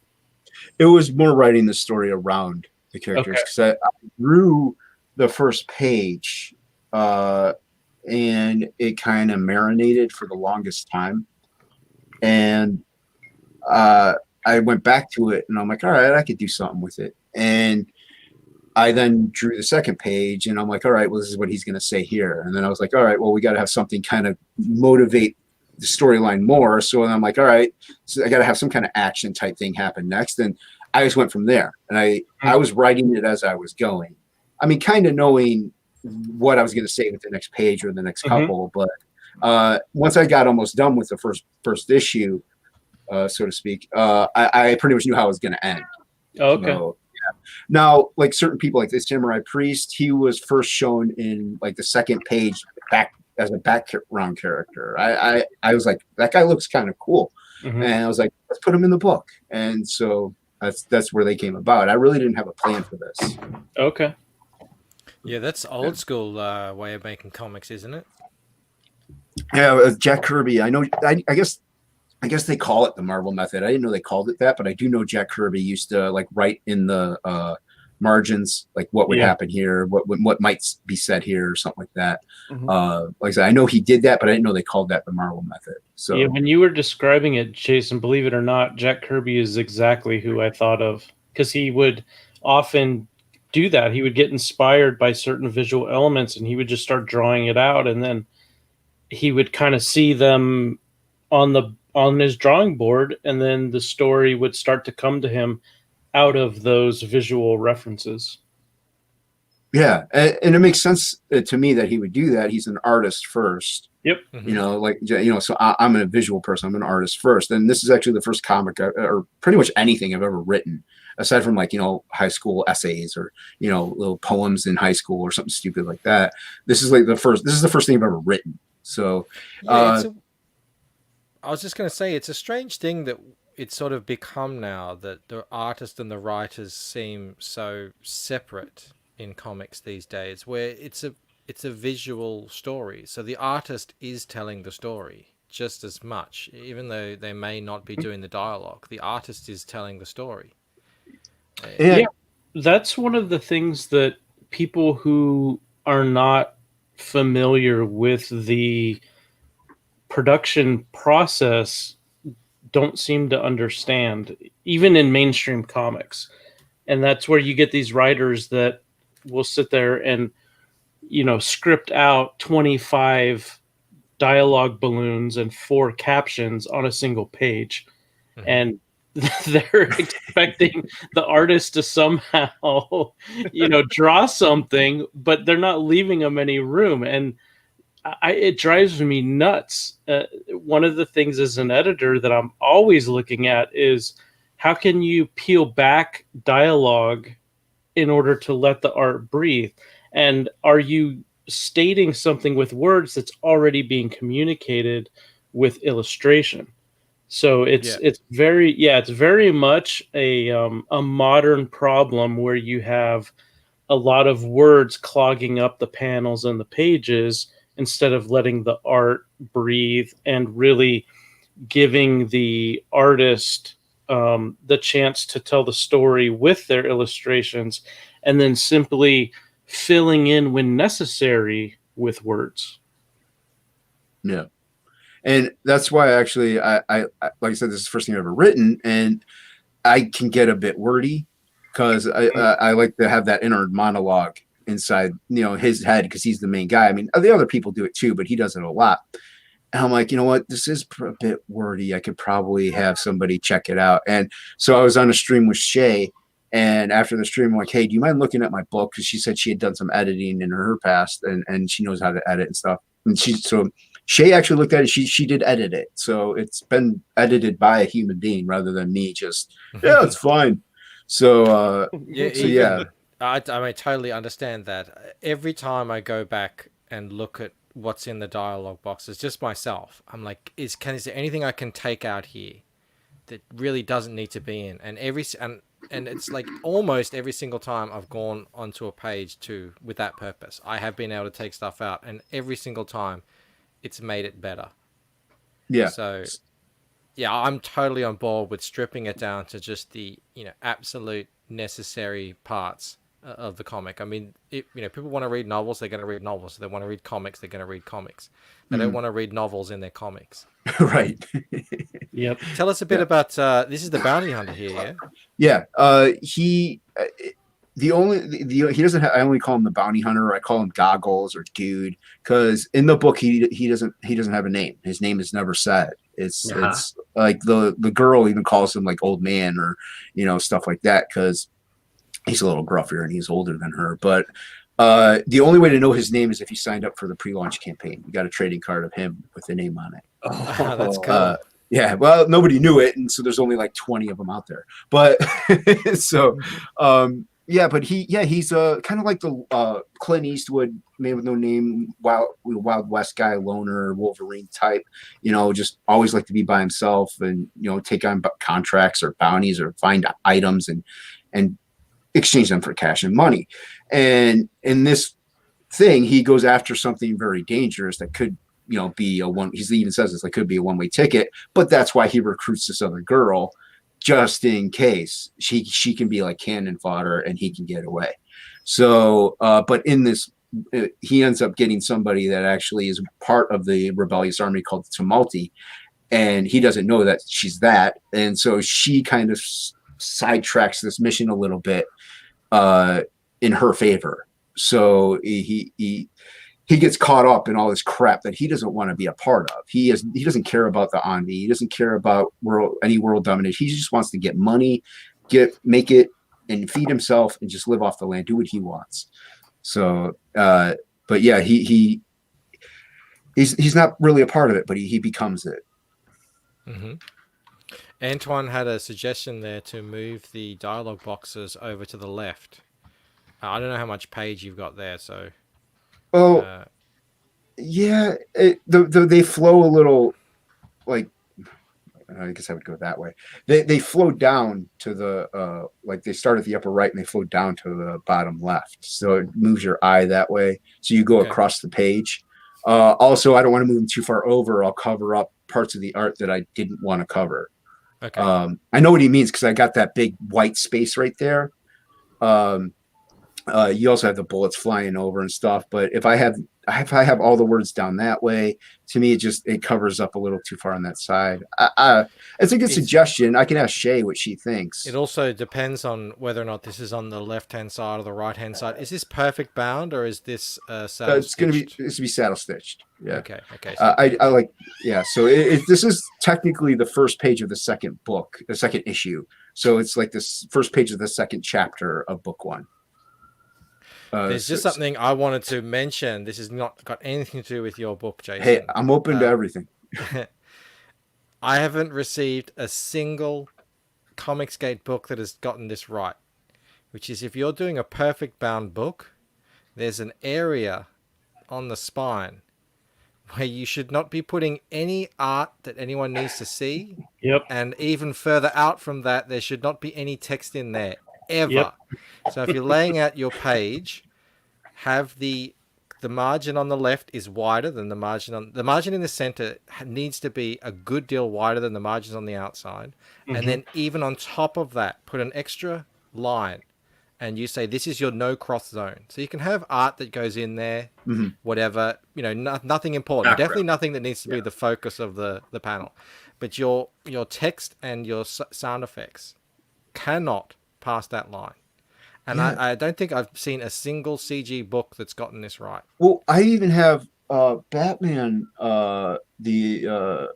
It was more writing the story around the characters because I drew the first page and it kind of marinated for the longest time. And I went back to it and I'm like, all right, I could do something with it. And I then drew the second page and I'm like, all right, well, this is what he's going to say here. And then I was like, all right, well, we got to have something kind of motivate the storyline more. So I'm like, all right, so I got to have some kind of action type thing happen next. And I just went from there. And I was writing it as I was going. I mean, kind of knowing what I was going to say with the next page or the next couple. But once I got almost done with the first issue, so to speak, I pretty much knew how it was going to end. Okay. So, yeah. Now, like certain people, like this Samurai Priest, he was first shown in like the second page back as a background character. I was like, that guy looks kind of cool, and I was like, let's put him in the book. And so that's where they came about. I really didn't have a plan for this. Okay. Yeah, that's old school way of making comics, isn't it? Yeah, Jack Kirby. I know. I guess they call it the Marvel method. I didn't know they called it that, but I do know Jack Kirby used to like write in the margins like what would happen here, what might be said here, or something like that. Like I said, I know he did that, but I didn't know they called that the Marvel method. So yeah, when you were describing it, Jason, believe it or not, Jack Kirby is exactly who I thought of, because he would often do that. He would get inspired by certain visual elements and he would just start drawing it out, and then he would kind of see them on his drawing board, and then the story would start to come to him out of those visual references. Yeah, and it makes sense to me that he would do that. He's an artist first. Yep. You know, like, you know, so I'm a visual person. I'm an artist first. And this is actually the first comic or pretty much anything I've ever written, aside from like, you know, high school essays or, you know, little poems in high school or something stupid like that. This is the first thing I've ever written. So Yeah, I was just going to say, it's a strange thing that it's sort of become now that the artist and the writers seem so separate in comics these days, where it's a visual story. So the artist is telling the story just as much, even though they may not be doing the dialogue. The artist is telling the story. Yeah, that's one of the things that people who are not familiar with the production process don't seem to understand, even in mainstream comics. And that's where you get these writers that will sit there and, script out 25 dialogue balloons and 4 captions on a single page. Mhm. And they're expecting the artist to somehow, draw something, but they're not leaving them any room. And it drives me nuts. One of the things as an editor that I'm always looking at is how can you peel back dialogue in order to let the art breathe? And are you stating something with words that's already being communicated with illustration? So it's very much a modern problem where you have a lot of words clogging up the panels and the pages instead of letting the art breathe and really giving the artist the chance to tell the story with their illustrations, and then simply filling in when necessary with words. Yeah. And that's why actually I like I said, this is the first thing I've ever written, and I can get a bit wordy because I like to have that inner monologue inside, his head, because he's the main guy. I mean, the other people do it too, but he does it a lot. And I'm like, you know what, this is a bit wordy. I could probably have somebody check it out. And so I was on a stream with Shay, and after the stream, I'm like, hey, do you mind looking at my book? Because she said she had done some editing in her past, and she knows how to edit and stuff. And Shay actually looked at it. She did edit it, so it's been edited by a human being rather than me. Just it's fine. So I totally understand that. Every time I go back and look at what's in the dialogue boxes, just myself, I'm like, is there anything I can take out here that really doesn't need to be in? And and it's like almost every single time I've gone onto a page with that purpose, I have been able to take stuff out, and every single time it's made it better. Yeah. So yeah, I'm totally on board with stripping it down to just the, absolute necessary parts of the comic. I mean, people want to read novels, they're going to read novels. They want to read comics, they're going to read comics. They don't want to read novels in their comics. Right. Yep. Tell us a bit about this is the bounty hunter here, yeah? Yeah. He doesn't have, I only call him the bounty hunter, or I call him Goggles or Dude, because in the book he doesn't have a name. His name is never said. It's like the girl even calls him like old man, or stuff like that, because he's a little gruffier and he's older than her. But the only way to know his name is if you signed up for the pre-launch campaign. You got a trading card of him with the name on it. Oh, that's cool. Yeah, well, nobody knew it, and so there's only like 20 of them out there. But so yeah, but he's kind of like the Clint Eastwood, man with no name, Wild West guy, loner, Wolverine type. Just always like to be by himself, and take on contracts or bounties or find items and exchange them for cash and money. And in this thing, he goes after something very dangerous that could be he even says this, like, could be a one-way ticket, but that's why he recruits this other girl, just in case she can be like cannon fodder and he can get away. So but in this he ends up getting somebody that actually is part of the rebellious army called Tumulti, and he doesn't know that she's that, and so she kind of sidetracks this mission a little bit in her favor. So he gets caught up in all this crap that he doesn't want to be a part of. He doesn't care about the Omni. He doesn't care about any world domination. He just wants to get money, make it, and feed himself, and just live off the land, do what he wants. So, but yeah, he's not really a part of it, but he becomes it. Mm-hmm. Antoine had a suggestion there to move the dialogue boxes over to the left. I don't know how much page you've got there, so. Oh, yeah, they flow a little, like, I guess I would go that way. They flow down to the like they start at the upper right and they flow down to the bottom left. So it moves your eye that way. So you go across the page. Also, I don't want to move them too far over. I'll cover up parts of the art that I didn't want to cover. Okay. I know what he means, because I got that big white space right there. You also have the bullets flying over and stuff. But if I have all the words down that way, to me it covers up a little too far on that side. It's a good suggestion. I can ask Shay what she thinks. It also depends on whether or not this is on the left-hand side or the right-hand side. Is this perfect bound or is this saddle It's going to stitched? be saddle stitched. Yeah. Okay. So I like, yeah. So this is technically the first page of the second book, the second issue. So it's like this first page of the second chapter of book one. There's just something I wanted to mention. This has not got anything to do with your book, Jason. Hey, I'm open to everything. I haven't received a single Comicsgate book that has gotten this right, which is if you're doing a perfect bound book, there's an area on the spine where you should not be putting any art that anyone needs to see. Yep. And even further out from that, there should not be any text in there ever. Yep. So if you're laying out your page, have the margin on the left is wider than the margin in the center needs to be a good deal wider than the margins on the outside. Mm-hmm. And then even on top of that, put an extra line and you say, this is your no cross zone. So you can have art that goes in there, whatever, nothing important, definitely nothing that needs to be the focus of the panel, but your text and your sound effects cannot pass that line. And I don't think I've seen a single CG book that's gotten this right. Well, I even have Batman, the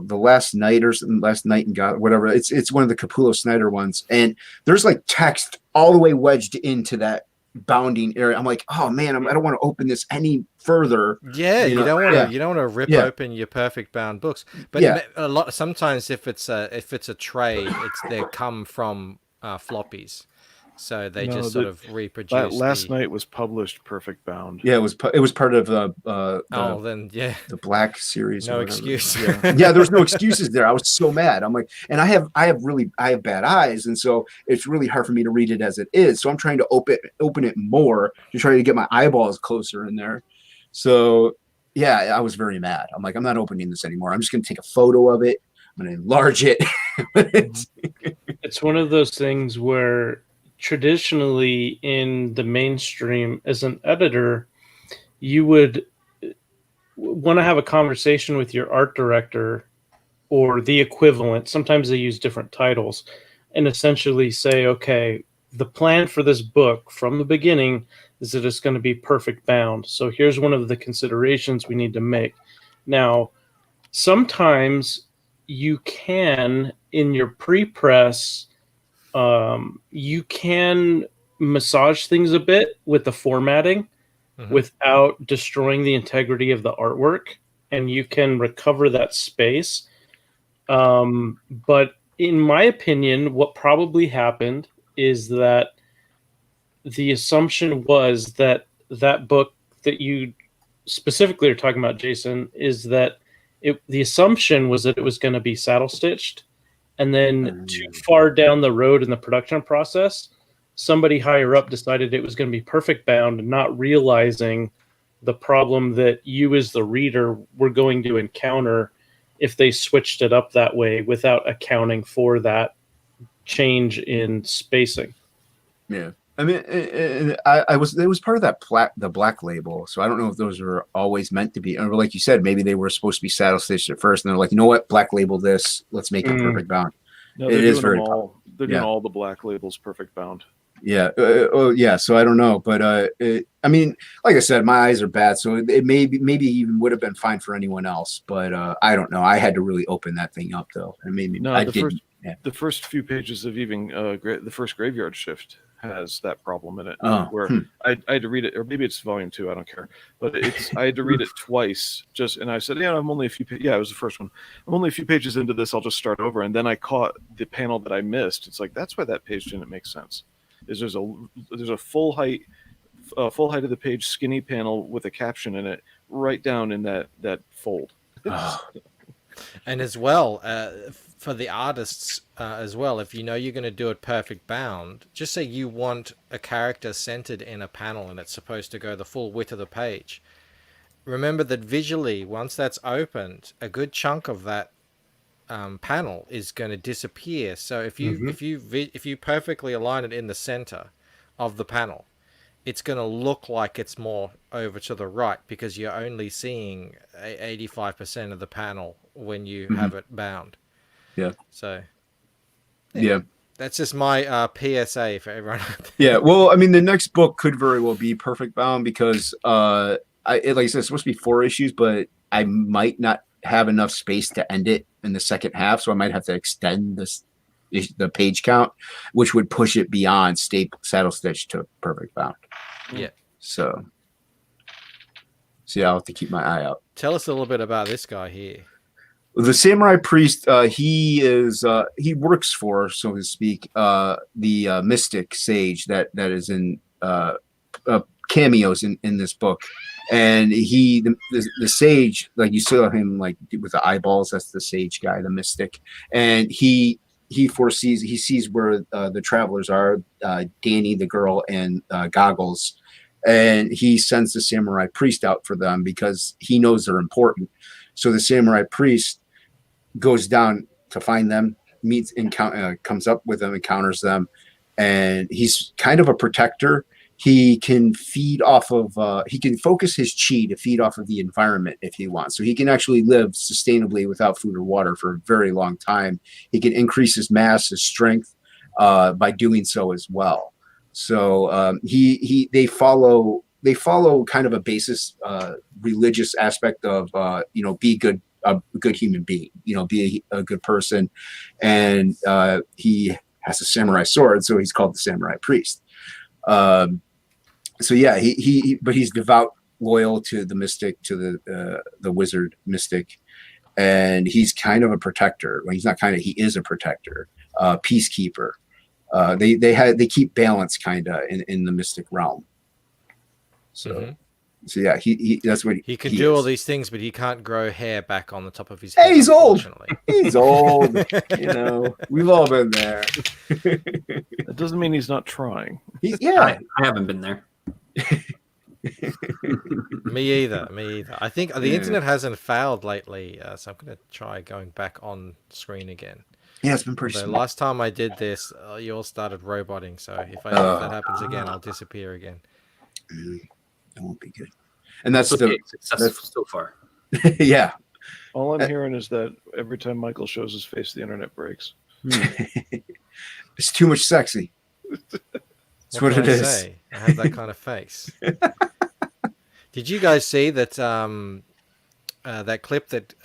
Last Night or something, Last Night in God, whatever. It's one of the Capullo Snyder ones, and there's like text all the way wedged into that bounding area. I'm like, oh man, I don't want to open this any further. Yeah, you don't want to rip open your perfect bound books. But sometimes if it's a trade, they come from floppies. So they just sort of reproduce. That Last Night was published perfect bound. Yeah, it was part of the Black series. No excuse. Yeah, there was no excuses there. I was so mad. I'm like, and I have bad eyes, and so it's really hard for me to read it as it is. So I'm trying to open it more to try to get my eyeballs closer in there. So yeah, I was very mad. I'm like, I'm not opening this anymore. I'm just going to take a photo of it. I'm going to enlarge it. It's one of those things where traditionally in the mainstream, as an editor, you would want to have a conversation with your art director or the equivalent. Sometimes they use different titles, and essentially say, okay, the plan for this book from the beginning is that it's going to be perfect bound. So here's one of the considerations we need to make. Now, sometimes you can, in your pre-press, you can massage things a bit with the formatting without destroying the integrity of the artwork, and you can recover that space. But in my opinion, what probably happened is that the assumption was that book that you specifically are talking about, Jason, is that the assumption was that it was going to be saddle stitched. And then too far down the road in the production process, somebody higher up decided it was going to be perfect bound, not realizing the problem that you as the reader were going to encounter if they switched it up that way without accounting for that change in spacing. Yeah. I mean, it was part of the black label. So I don't know if those were always meant to be, or like you said, maybe they were supposed to be saddle stitched at first, and they're like, you know what, black label this, let's make it perfect bound. No, it is very. They're doing all the black labels perfect bound. Yeah. So I don't know, but I mean, like I said, my eyes are bad, so it maybe even would have been fine for anyone else, but I don't know. I had to really open that thing up though, and maybe the first few pages of even the first Graveyard Shift has that problem in it, where I had to read it, or maybe it's volume 2, I don't care, but I had to read it twice, and I said, I'm only a few it was the first one, I'm only a few pages into this, I'll just start over, and then I caught the panel that I missed. It's like, that's why that page didn't make sense. There's a full height of the page skinny panel with a caption in it right down in that fold. And as well, for the artists as well, if you know you're going to do it perfect bound, just say you want a character centered in a panel and it's supposed to go the full width of the page. Remember that visually, once that's opened, a good chunk of that panel is going to disappear. So if you perfectly align it in the center of the panel, it's going to look like it's more over to the right because you're only seeing 85% of the panel when you have it bound. Yeah. So, Yeah. that's just my PSA for everyone. Yeah. Well, I mean, the next book could very well be Perfect Bound because like I said, it's supposed to be 4 issues, but I might not have enough space to end it in the second half, so I might have to extend the page count, which would push it beyond Saddle Stitch to Perfect Bound. Yeah. So yeah, I'll have to keep my eye out. Tell us a little bit about this guy here. The samurai priest, he works for, so to speak, the mystic sage that is in cameos in this book, and the sage, like you saw him like with the eyeballs. That's the sage guy, the mystic, and he sees where the travelers are, Danny the girl and Goggles, and he sends the samurai priest out for them because he knows they're important. So the samurai priest goes down to find them, comes up with them, encounters them, and he's kind of a protector. He can feed off of, he can focus his chi to feed off of the environment if he wants. So he can actually live sustainably without food or water for a very long time. He can increase his mass, his strength, by doing so as well. So they follow kind of a basis religious aspect of be good, a good human being, be a good person, and he has a samurai sword, so he's called the samurai priest. So yeah, but he's devout, loyal to the mystic, to the wizard mystic, and he's kind of a protector. Well, he's not kind of, he is a protector, peacekeeper. They keep balance kind of in the mystic realm. So so yeah, he that's what he can do all these things, but he can't grow hair back on the top of his Hey, head. he's old. He's old. We've all been there. That doesn't mean he's not trying. I haven't been there. Me either. I think the internet hasn't failed lately, so I'm going to try going back on screen again. Yeah, it's been pretty So small. last time I did this, you all started roboting, so if that happens again, I'll disappear again. It won't be good. And that's successful so far. Yeah. All I'm hearing is that every time Michael shows his face, the internet breaks. It's too much sexy. That's what it is. I have that kind of face. Did you guys see that that clip that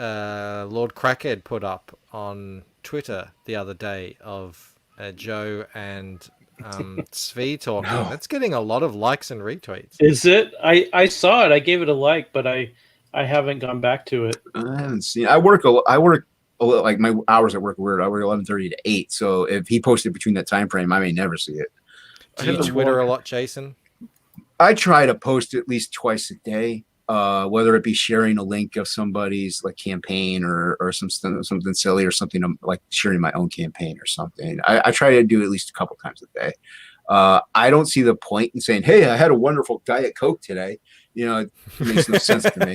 Lord Crackhead put up on Twitter the other day of Joe and Svi talking? No. That's getting a lot of likes and retweets. Is it? I saw it. I gave it a like, but I haven't gone back to it. I haven't seen it. I work like my hours at work are weird. I work 11:30 to 8. So if he posted between that time frame, I may never see it. Do you Twitter a lot, Jason? I try to post at least twice a day, whether it be sharing a link of somebody's like campaign or something silly or something like sharing my own campaign or something. I try to do at least a couple times a day. I don't see the point in saying, "Hey, I had a wonderful Diet Coke today." It makes no sense to me.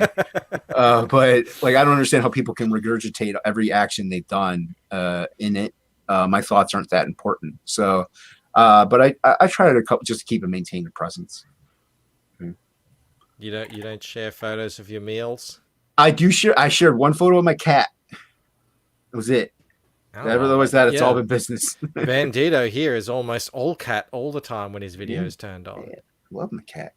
But like, I don't understand how people can regurgitate every action they've done in it. My thoughts aren't that important. So, but I try to just keep and maintain a presence. You don't share photos of your meals? I do share. I shared one photo of my cat. That was it. Otherwise, it's all been business. Bandito here is almost all cat all the time when his video is turned on. Yeah, love my cat.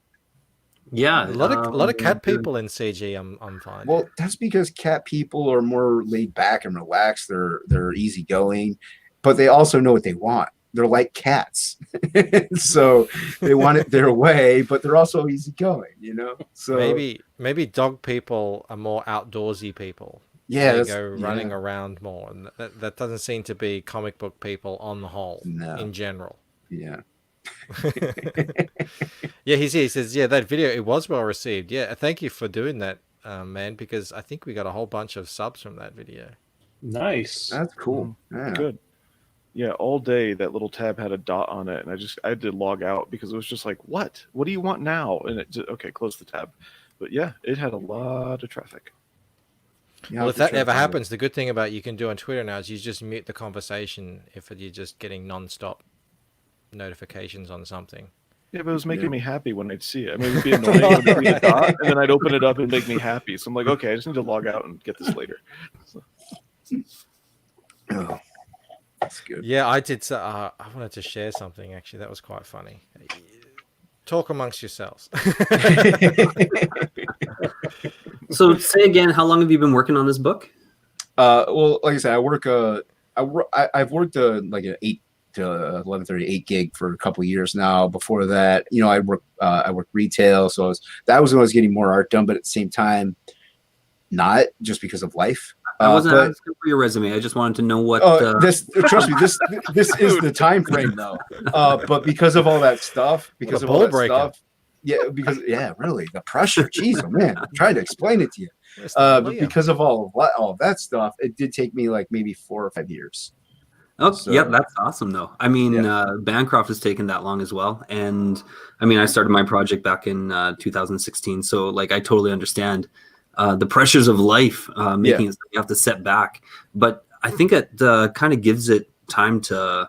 Yeah, a lot of cat people in CG. I'm finding. Well, that's because cat people are more laid back and relaxed. They're easygoing, but they also know what they want. They're like cats, so they want it their way, but they're also easygoing. So maybe dog people are more outdoorsy people. Yeah, they go running around more, and that doesn't seem to be comic book people on the whole. No. In general. Yeah. Yeah, he says, yeah, that video, it was well received. Yeah, thank you for doing that, man, because I think we got a whole bunch of subs from that video. Nice. That's cool. Yeah. Good. Yeah, all day that little tab had a dot on it, and I had to log out because it was just like, what do you want now? And it just, okay, close the tab. But yeah, it had a lot of traffic. Yeah, well, if that ever happens, the good thing about you can do on Twitter now is you just mute the conversation if you're just getting non-stop notifications on something. Yeah, but it was making me happy when I'd see it. I mean, it would be annoying when it'd be a dot, and then I'd open it up and make me happy. So I'm like, okay, I just need to log out and get this later. So. Oh, that's good. Yeah, I did. I wanted to share something, actually. That was quite funny. Talk amongst yourselves. So say again, how long have you been working on this book? Well, like I said, I've worked like an 8 to 11:30 8 gig for a couple of years now. Before that, I worked retail, so that was when I was getting more art done, but at the same time, not just because of life. I wasn't asking for your resume. I just wanted to know what. Trust me, this is the time frame though. But because of all that stuff, really, the pressure. Jeez, oh man, I'm trying to explain it to you. But because of all of that stuff, it did take me like maybe 4 or 5 years. Oh, so, yeah, that's awesome though. I mean, Bancroft has taken that long as well, and I mean, I started my project back in 2016, so like I totally understand. The pressures of life making it so you have to set back, but I think it kind of gives it time to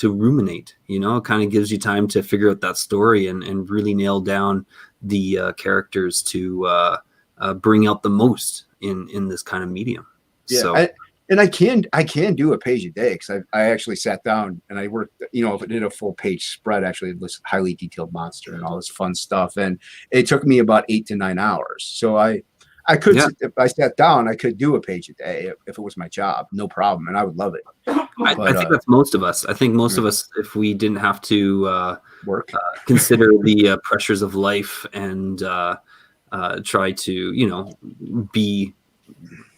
ruminate. It kind of gives you time to figure out that story and really nail down the characters to bring out the most in this kind of medium. Yeah, so. I can do a page a day because I actually sat down and I worked. I did a full page spread, actually this highly detailed monster and all this fun stuff, and it took me about 8 to 9 hours. So I could, if I sat down, I could do a page a day if it was my job, no problem, and I would love it. I think that's most of us. I think most of us, if we didn't have to work, consider the pressures of life and try to, be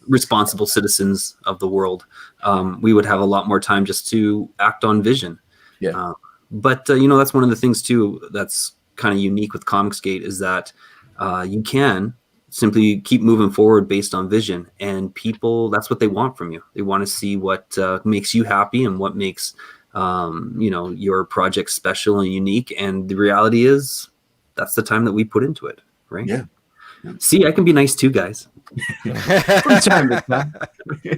responsible citizens of the world, we would have a lot more time just to act on vision. Yeah. But that's one of the things too that's kind of unique with Comicsgate is that you can simply keep moving forward based on vision, and people, that's what they want from you. They want to see what makes you happy and what makes your project special and unique. And the reality is that's the time that we put into it, right? Yeah. See, I can be nice too, guys. From time to time.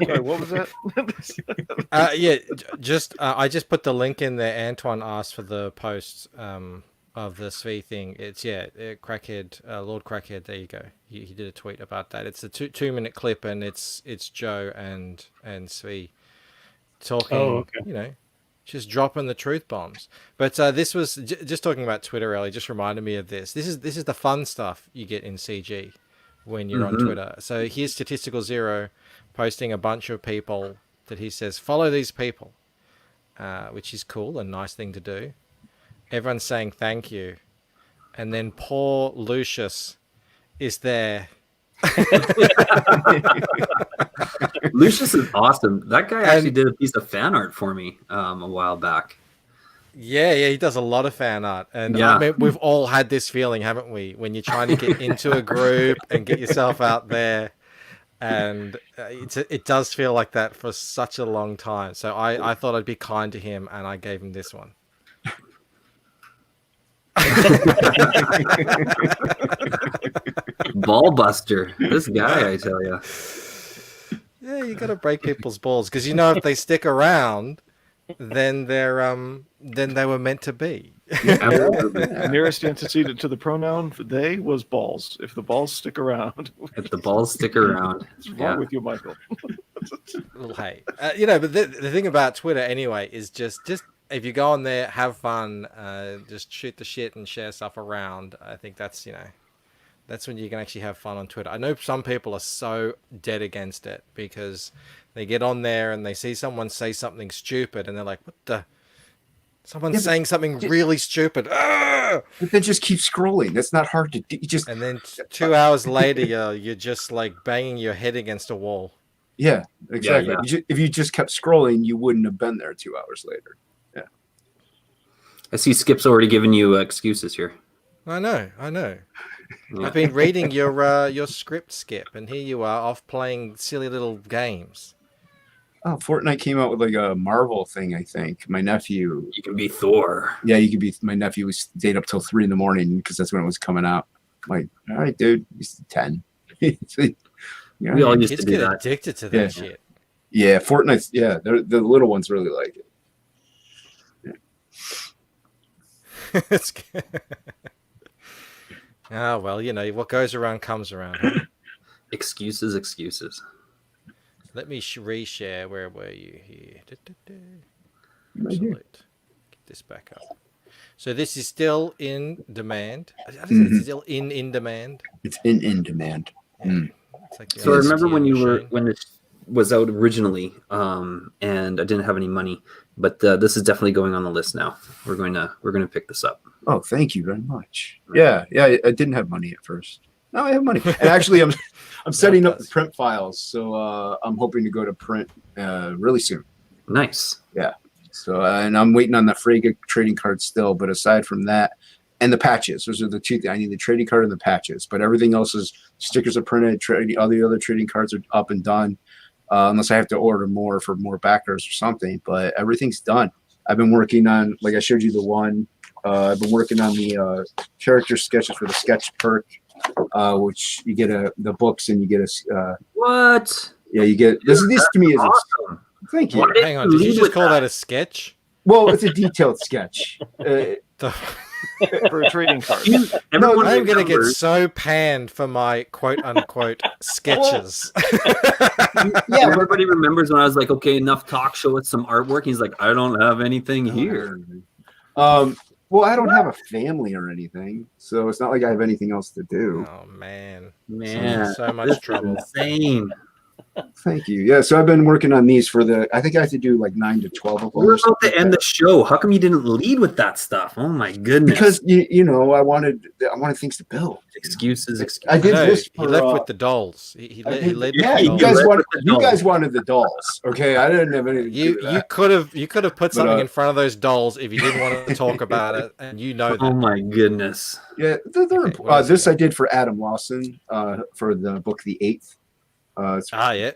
Sorry, what was that? I just put the link in there. Antoine asked for the post of the Svi thing. It's Crackhead, Lord Crackhead. There you go. He did a tweet about that. It's a 2-minute clip, and it's Joe and Svi talking. Oh, okay. Just dropping the truth bombs. But this was just talking about Twitter earlier. Just reminded me of this. This is the fun stuff you get in CG when you're on Twitter. So here's Statistical Zero posting a bunch of people that he says follow these people, which is cool, a nice thing to do. Everyone's saying thank you, and then poor Lucius is there. Lucius is awesome. That guy actually did a piece of fan art for me a while back. Yeah, he does a lot of fan art, and I mean, we've all had this feeling, haven't we? When you're trying to get into a group and get yourself out there, and it does feel like that for such a long time. So I thought I'd be kind to him, and I gave him this one. Ball buster, this guy, I tell you. Yeah, you got to break people's balls because if they stick around, then they were meant to be. The nearest antecedent to the pronoun for they was balls. If the balls stick around. If the balls stick around. What's wrong with you, Michael? Well, hey, but the thing about Twitter anyway is just if you go on there, have fun, just shoot the shit and share stuff around. I think that's when you can actually have fun on Twitter. I know some people are so dead against it because they get on there and they see someone say something stupid and they're like, what the? Someone's saying something really stupid. But then just keep scrolling. That's not hard to do. And then 2 hours later, you're just like banging your head against a wall. Yeah, exactly. Yeah. If you just kept scrolling, you wouldn't have been there 2 hours later. Yeah. I see Skip's already given you excuses here. I know. I've been reading your script, Skip, and here you are off playing silly little games. Oh, Fortnite came out with like a Marvel thing, I think. My nephew. You can be Thor. Yeah, you could be. My nephew stayed up till 3 a.m. because that's when it was coming out. I'm like, all right, dude, he's 10. We all used Kids to do get that. addicted to that shit. Yeah, Fortnite's. Yeah, the little ones really like it. It's good. Ah, well, you know, what goes around comes around. Huh? Excuses, excuses. Let me reshare. Where were you here? Right here. Absolute. Get this back up. So this is still in demand. It's Mhm. still in demand. It's in demand. Yeah. Mm. It's like the So I remember ATM when machine. when this was out originally, and I didn't have any money, but this is definitely going on the list now. We're going to pick this up. Oh, thank you very much. Yeah, I didn't have money at first. Now I have money, and actually, I'm setting up the does. print files, so I'm hoping to go to print really soon. Nice. Yeah. So and I'm waiting on the Frege trading card still, but aside from that, and the patches, those are the two things. I need the trading card and the patches, but everything else is stickers are printed. All the other trading cards are up and done, unless I have to order more for more backers or something. But everything's done. I've been working on, like I showed you the one. I've been working on the character sketches for the sketch perk, which you get the books and you get What? yeah, you get this to me is Awesome. thank you. What? Hang on. Did you lead just with call that? that a sketch? Well, it's a detailed sketch. The- For a trading card. Everyone I'm going to get remembers- so panned for my quote unquote sketches. Yeah, but everybody remembers when I was like, okay, enough talk, show us some artwork. He's like, I don't have anything here. Well, I don't have a family or anything, so it's not like I have anything else to do. Oh, man. Man, So much this is trouble. insane. Thank you. Yeah, so I've been working on these for I think I have to do like 9 to 12 of them. We're about to end the show. How come you didn't lead with that stuff? Oh my goodness. Because you know I wanted things to build. Excuses, excuses. I did No, this. he For, left with the dolls. He I led did- with yeah, the you dolls. guys led wanted with the you guys dolls. wanted the dolls. Okay, I didn't have anything to do with that. You could have put something uh, in front of those dolls if you didn't want to talk about it, and you know that. Oh my goodness. Yeah, Okay, what else this you I did for Adam Lawson for the book The Eighth. It's Ah, yeah.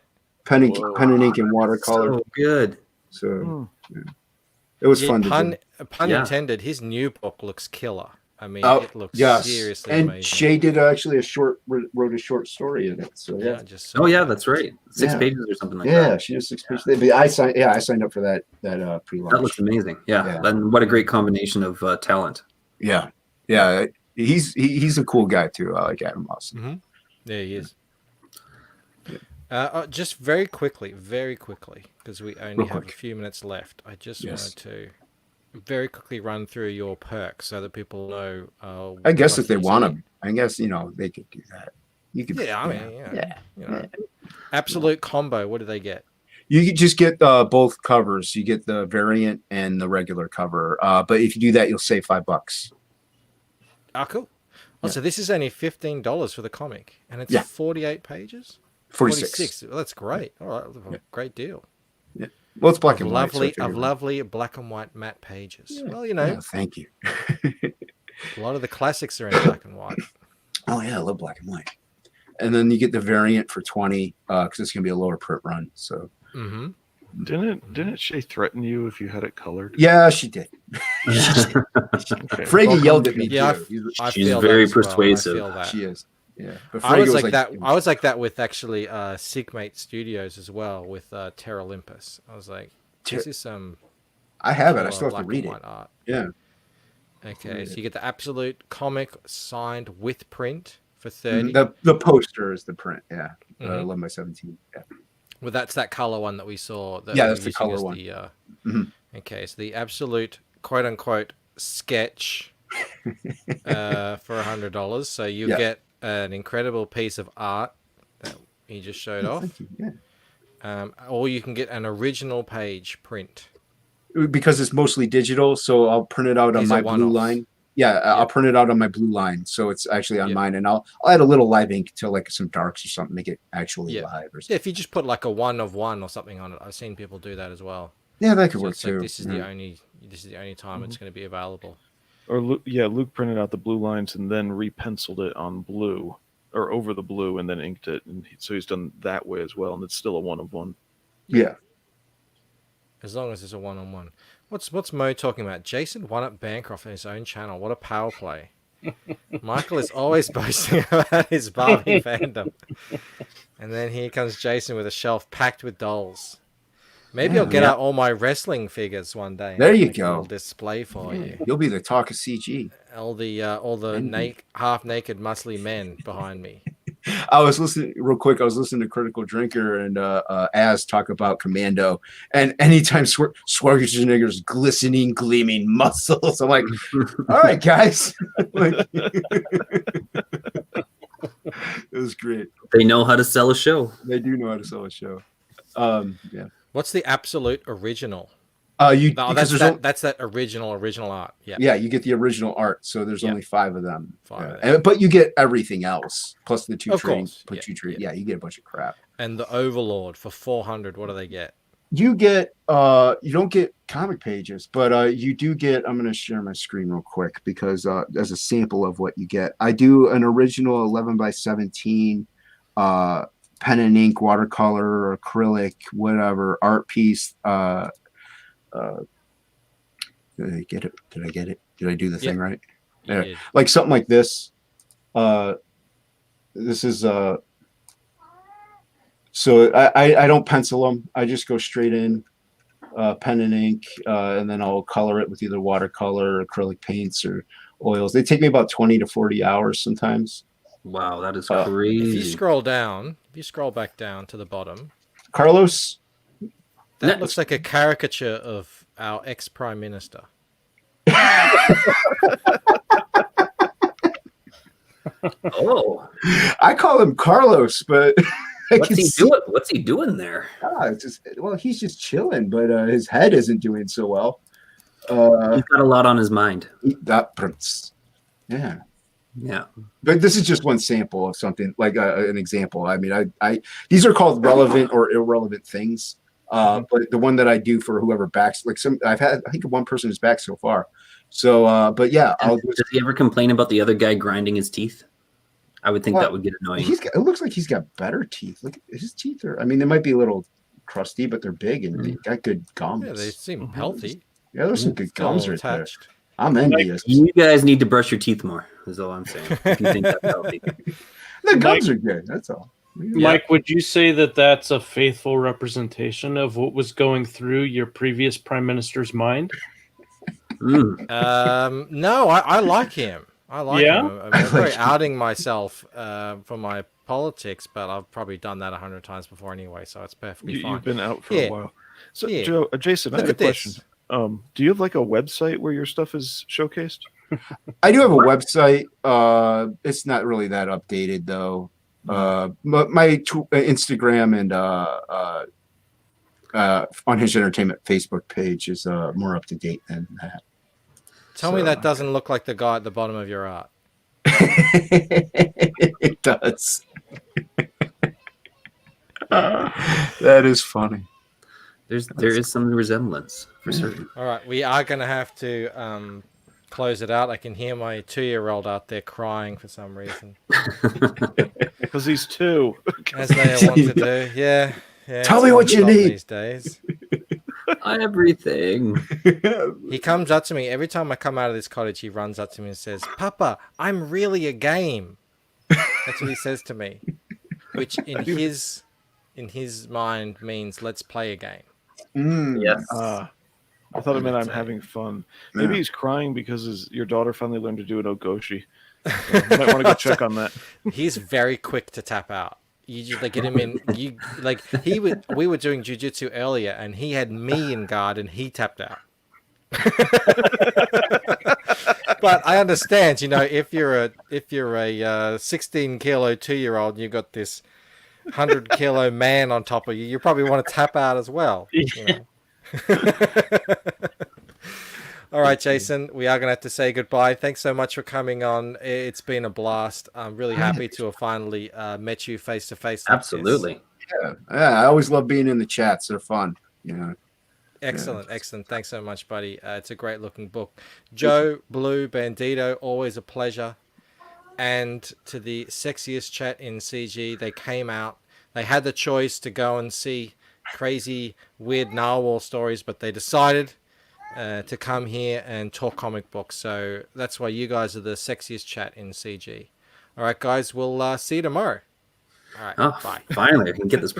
pen and Whoa. ink and watercolor. So good. So Hmm. it was Yeah, fun to pun do. pun Yeah. intended. His new book looks killer. I mean, Oh, it looks yes. seriously And amazing. Shay did actually wrote a short story in it. So Yeah, yeah, I just saw Oh yeah, that. that's right. 6 Yeah. pages or something like yeah, that. she has 6 pages. But I signed up for that pre-launch. That looks amazing. Yeah. Yeah. And what a great combination of talent. Yeah. He's a cool guy too. I like Adam Lawson. There he is. Yeah. Just very quickly, because we only Real have a quick. few minutes left. I just Yes. wanted to very quickly run through your perks so that people know. I guess what if they these want are. them, I guess they could do that. You could. Yeah, I mean, yeah. you know, absolute combo. What do they get? You could just get both covers. You get the variant and the regular cover. But if you do that, you'll save $5. Ah, cool. Oh, Yeah. so this is only $15 for the comic, and it's Yeah. 48 pages. 46. Well, that's great. All right, Yeah. great deal. Well, it's black Of and white. so I lovely, figured- of lovely black and white matte pages. Yeah. Well, you know, Yeah, thank you. a lot of the classics are in black and white. Oh yeah, I love black and white. And then you get the variant for 20 because it's gonna be a lower print run. So Mm-hmm. Didn't Shay threaten you if you had it colored? yeah, she did. Okay. Frege yelled at me. Yeah, too. She's feel very that as well. persuasive. I feel that. She is. Yeah. But I was Frege like that. I was like that with actually Sigmate Studios as well with Terra Olympus. I was like, this is some. I have it. I killer still have to black read and it. white art. Yeah. Okay, Read so it. you get the absolute comic signed with print for 30. The poster is the print. Yeah. Mhm. 11 by 17. Yeah. Well, that's that color one that we saw. That Yeah, we're that's the using color as one. The, Mhm. Okay, so the absolute quote unquote sketch for $100. So you Yeah. get an incredible piece of art that he just showed off. Thank you. Yeah. Or you can get an original page print. Because it's mostly digital, so I'll print it out on These are my blue one-offs. line. Yeah, I'll print it out on my blue line, so it's actually on mine, and I'll add a little live ink to like some darks or something, make it actually live or Yeah, something. if you just put like a 1 of 1 or something on it, I've seen people do that as well. Yeah, that could So work it's like too. this is the only time it's going to be available. Or Luke printed out the blue lines and then repenciled it on blue, or over the blue, and then inked it. And so he's done that way as well, and it's still a 1 of 1. Yeah. As long as it's a 1-on-1. What's Mo talking about? Jason won up Bancroft on his own channel. What a power play. Michael is always boasting about his Barbie fandom. And then here comes Jason with a shelf packed with dolls. Maybe Yeah, I'll get yeah. out all my wrestling figures one day. There and you make a little go. display for you. You'll be the talk of CG. All the Indeed. half-naked, muscly men behind me. I was listening real quick. I was listening to Critical Drinker and Az talk about Commando, and anytime Schwarzenegger's glistening, gleaming muscles, I'm like, all right, guys. Like, it was great. They know how to sell a show. They do know how to sell a show. Yeah. What's the absolute original? You Oh, because that's that original art. Yeah. yeah, you get the original art. So there's Yeah. only 5 of them. 5 of them. And, but you get everything else plus the 2 Of trade. course. Put Yeah, 2 trade. yeah. Yeah, you get a bunch of crap. And the Overlord for 400. What do they get? You get you don't get comic pages, but you do get. I'm going to share my screen real quick because as a sample of what you get, I do an original 11x17 pen and ink, watercolor, acrylic, whatever art piece. Did I get it? Did I get it? Did I do the thing right? You Yeah. did. Like something like this. This is so I don't pencil them. I just go straight in, pen and ink, and then I'll color it with either watercolor, acrylic paints, or oils. They take me about 20 to 40 hours sometimes. Wow, that is If crazy. you scroll back down to the bottom, Carlos, that looks like a caricature of our ex-prime minister. Oh, I call him Carlos, but I what's can he see- doing? What's he doing there? It's just, well, he's just chilling, but his head isn't doing so well. He's got a lot on his mind. That prince, yeah. Yeah. But this is just one sample of something, like an example. I mean, I these are called relevant or irrelevant things. But the one that I do for whoever backs, like I think one person is back so far. So, but yeah, I'll just, Does he ever complain about the other guy grinding his teeth? I would think that would get annoying. it looks like he's got better teeth. Look, his teeth are. I mean, they might be a little crusty, but they're big and they got good gums. Yeah, they seem healthy. Yeah, there's some good gums right there. Attached. I'm envious. You guys need to brush your teeth more, is all I'm saying. If you think that's healthy. The gums are good. That's all. Mike, would you say that that's a faithful representation of what was going through your previous prime minister's mind? No, I like him. I like Yeah? him. I'm very outing myself for my politics, but I've probably done that 100 times before anyway, so it's perfectly fine. You've been out for Yeah. a while. So, Yeah. Joe, Jason, I Look have a at this. question. Do you have like a website where your stuff is showcased? I do have a website. It's not really that updated though. My Instagram and Unhinged Entertainment Facebook page is more up to date than that. Tell me that doesn't look like the guy at the bottom of your art. It does. That is funny. There is some resemblance for certain. All right, we are going to have to close it out. I can hear my 2-year-old out there crying for some reason. Because he's 2. As they want to do. Yeah. Tell it's me what you non-stop need. these days. Everything. He comes up to me every time I come out of this cottage. He runs up to me and says, "Papa, I'm really a game." That's what he says to me, which in his mind means let's play a game. Yes. I thought it meant I'm having fun. Maybe he's crying because your daughter finally learned to do an ogoshi. So you might want to go check on that. He's very quick to tap out. You just like get him in. We were doing jiu-jitsu earlier, and he had me in guard, and he tapped out. But I understand, if you're a 16 kilo 2-year-old, and you've got this 100 kilo man on top of you, you probably want to tap out as well. All right, Jason, we are going to have to say goodbye. Thanks so much for coming on. It's been a blast. I'm really happy to have finally met you face to face. Absolutely. Yeah, I always love being in the chats. They're fun. Excellent. Thanks so much, buddy. It's a great looking book. Joe, Blue, Bandito, always a pleasure. And to the sexiest chat in CG, they came out. They had the choice to go and see crazy, weird narwhal stories, but they decided to come here and talk comic books. So that's why you guys are the sexiest chat in CG. All right, guys, we'll see you tomorrow. All right, bye. Finally, I can get this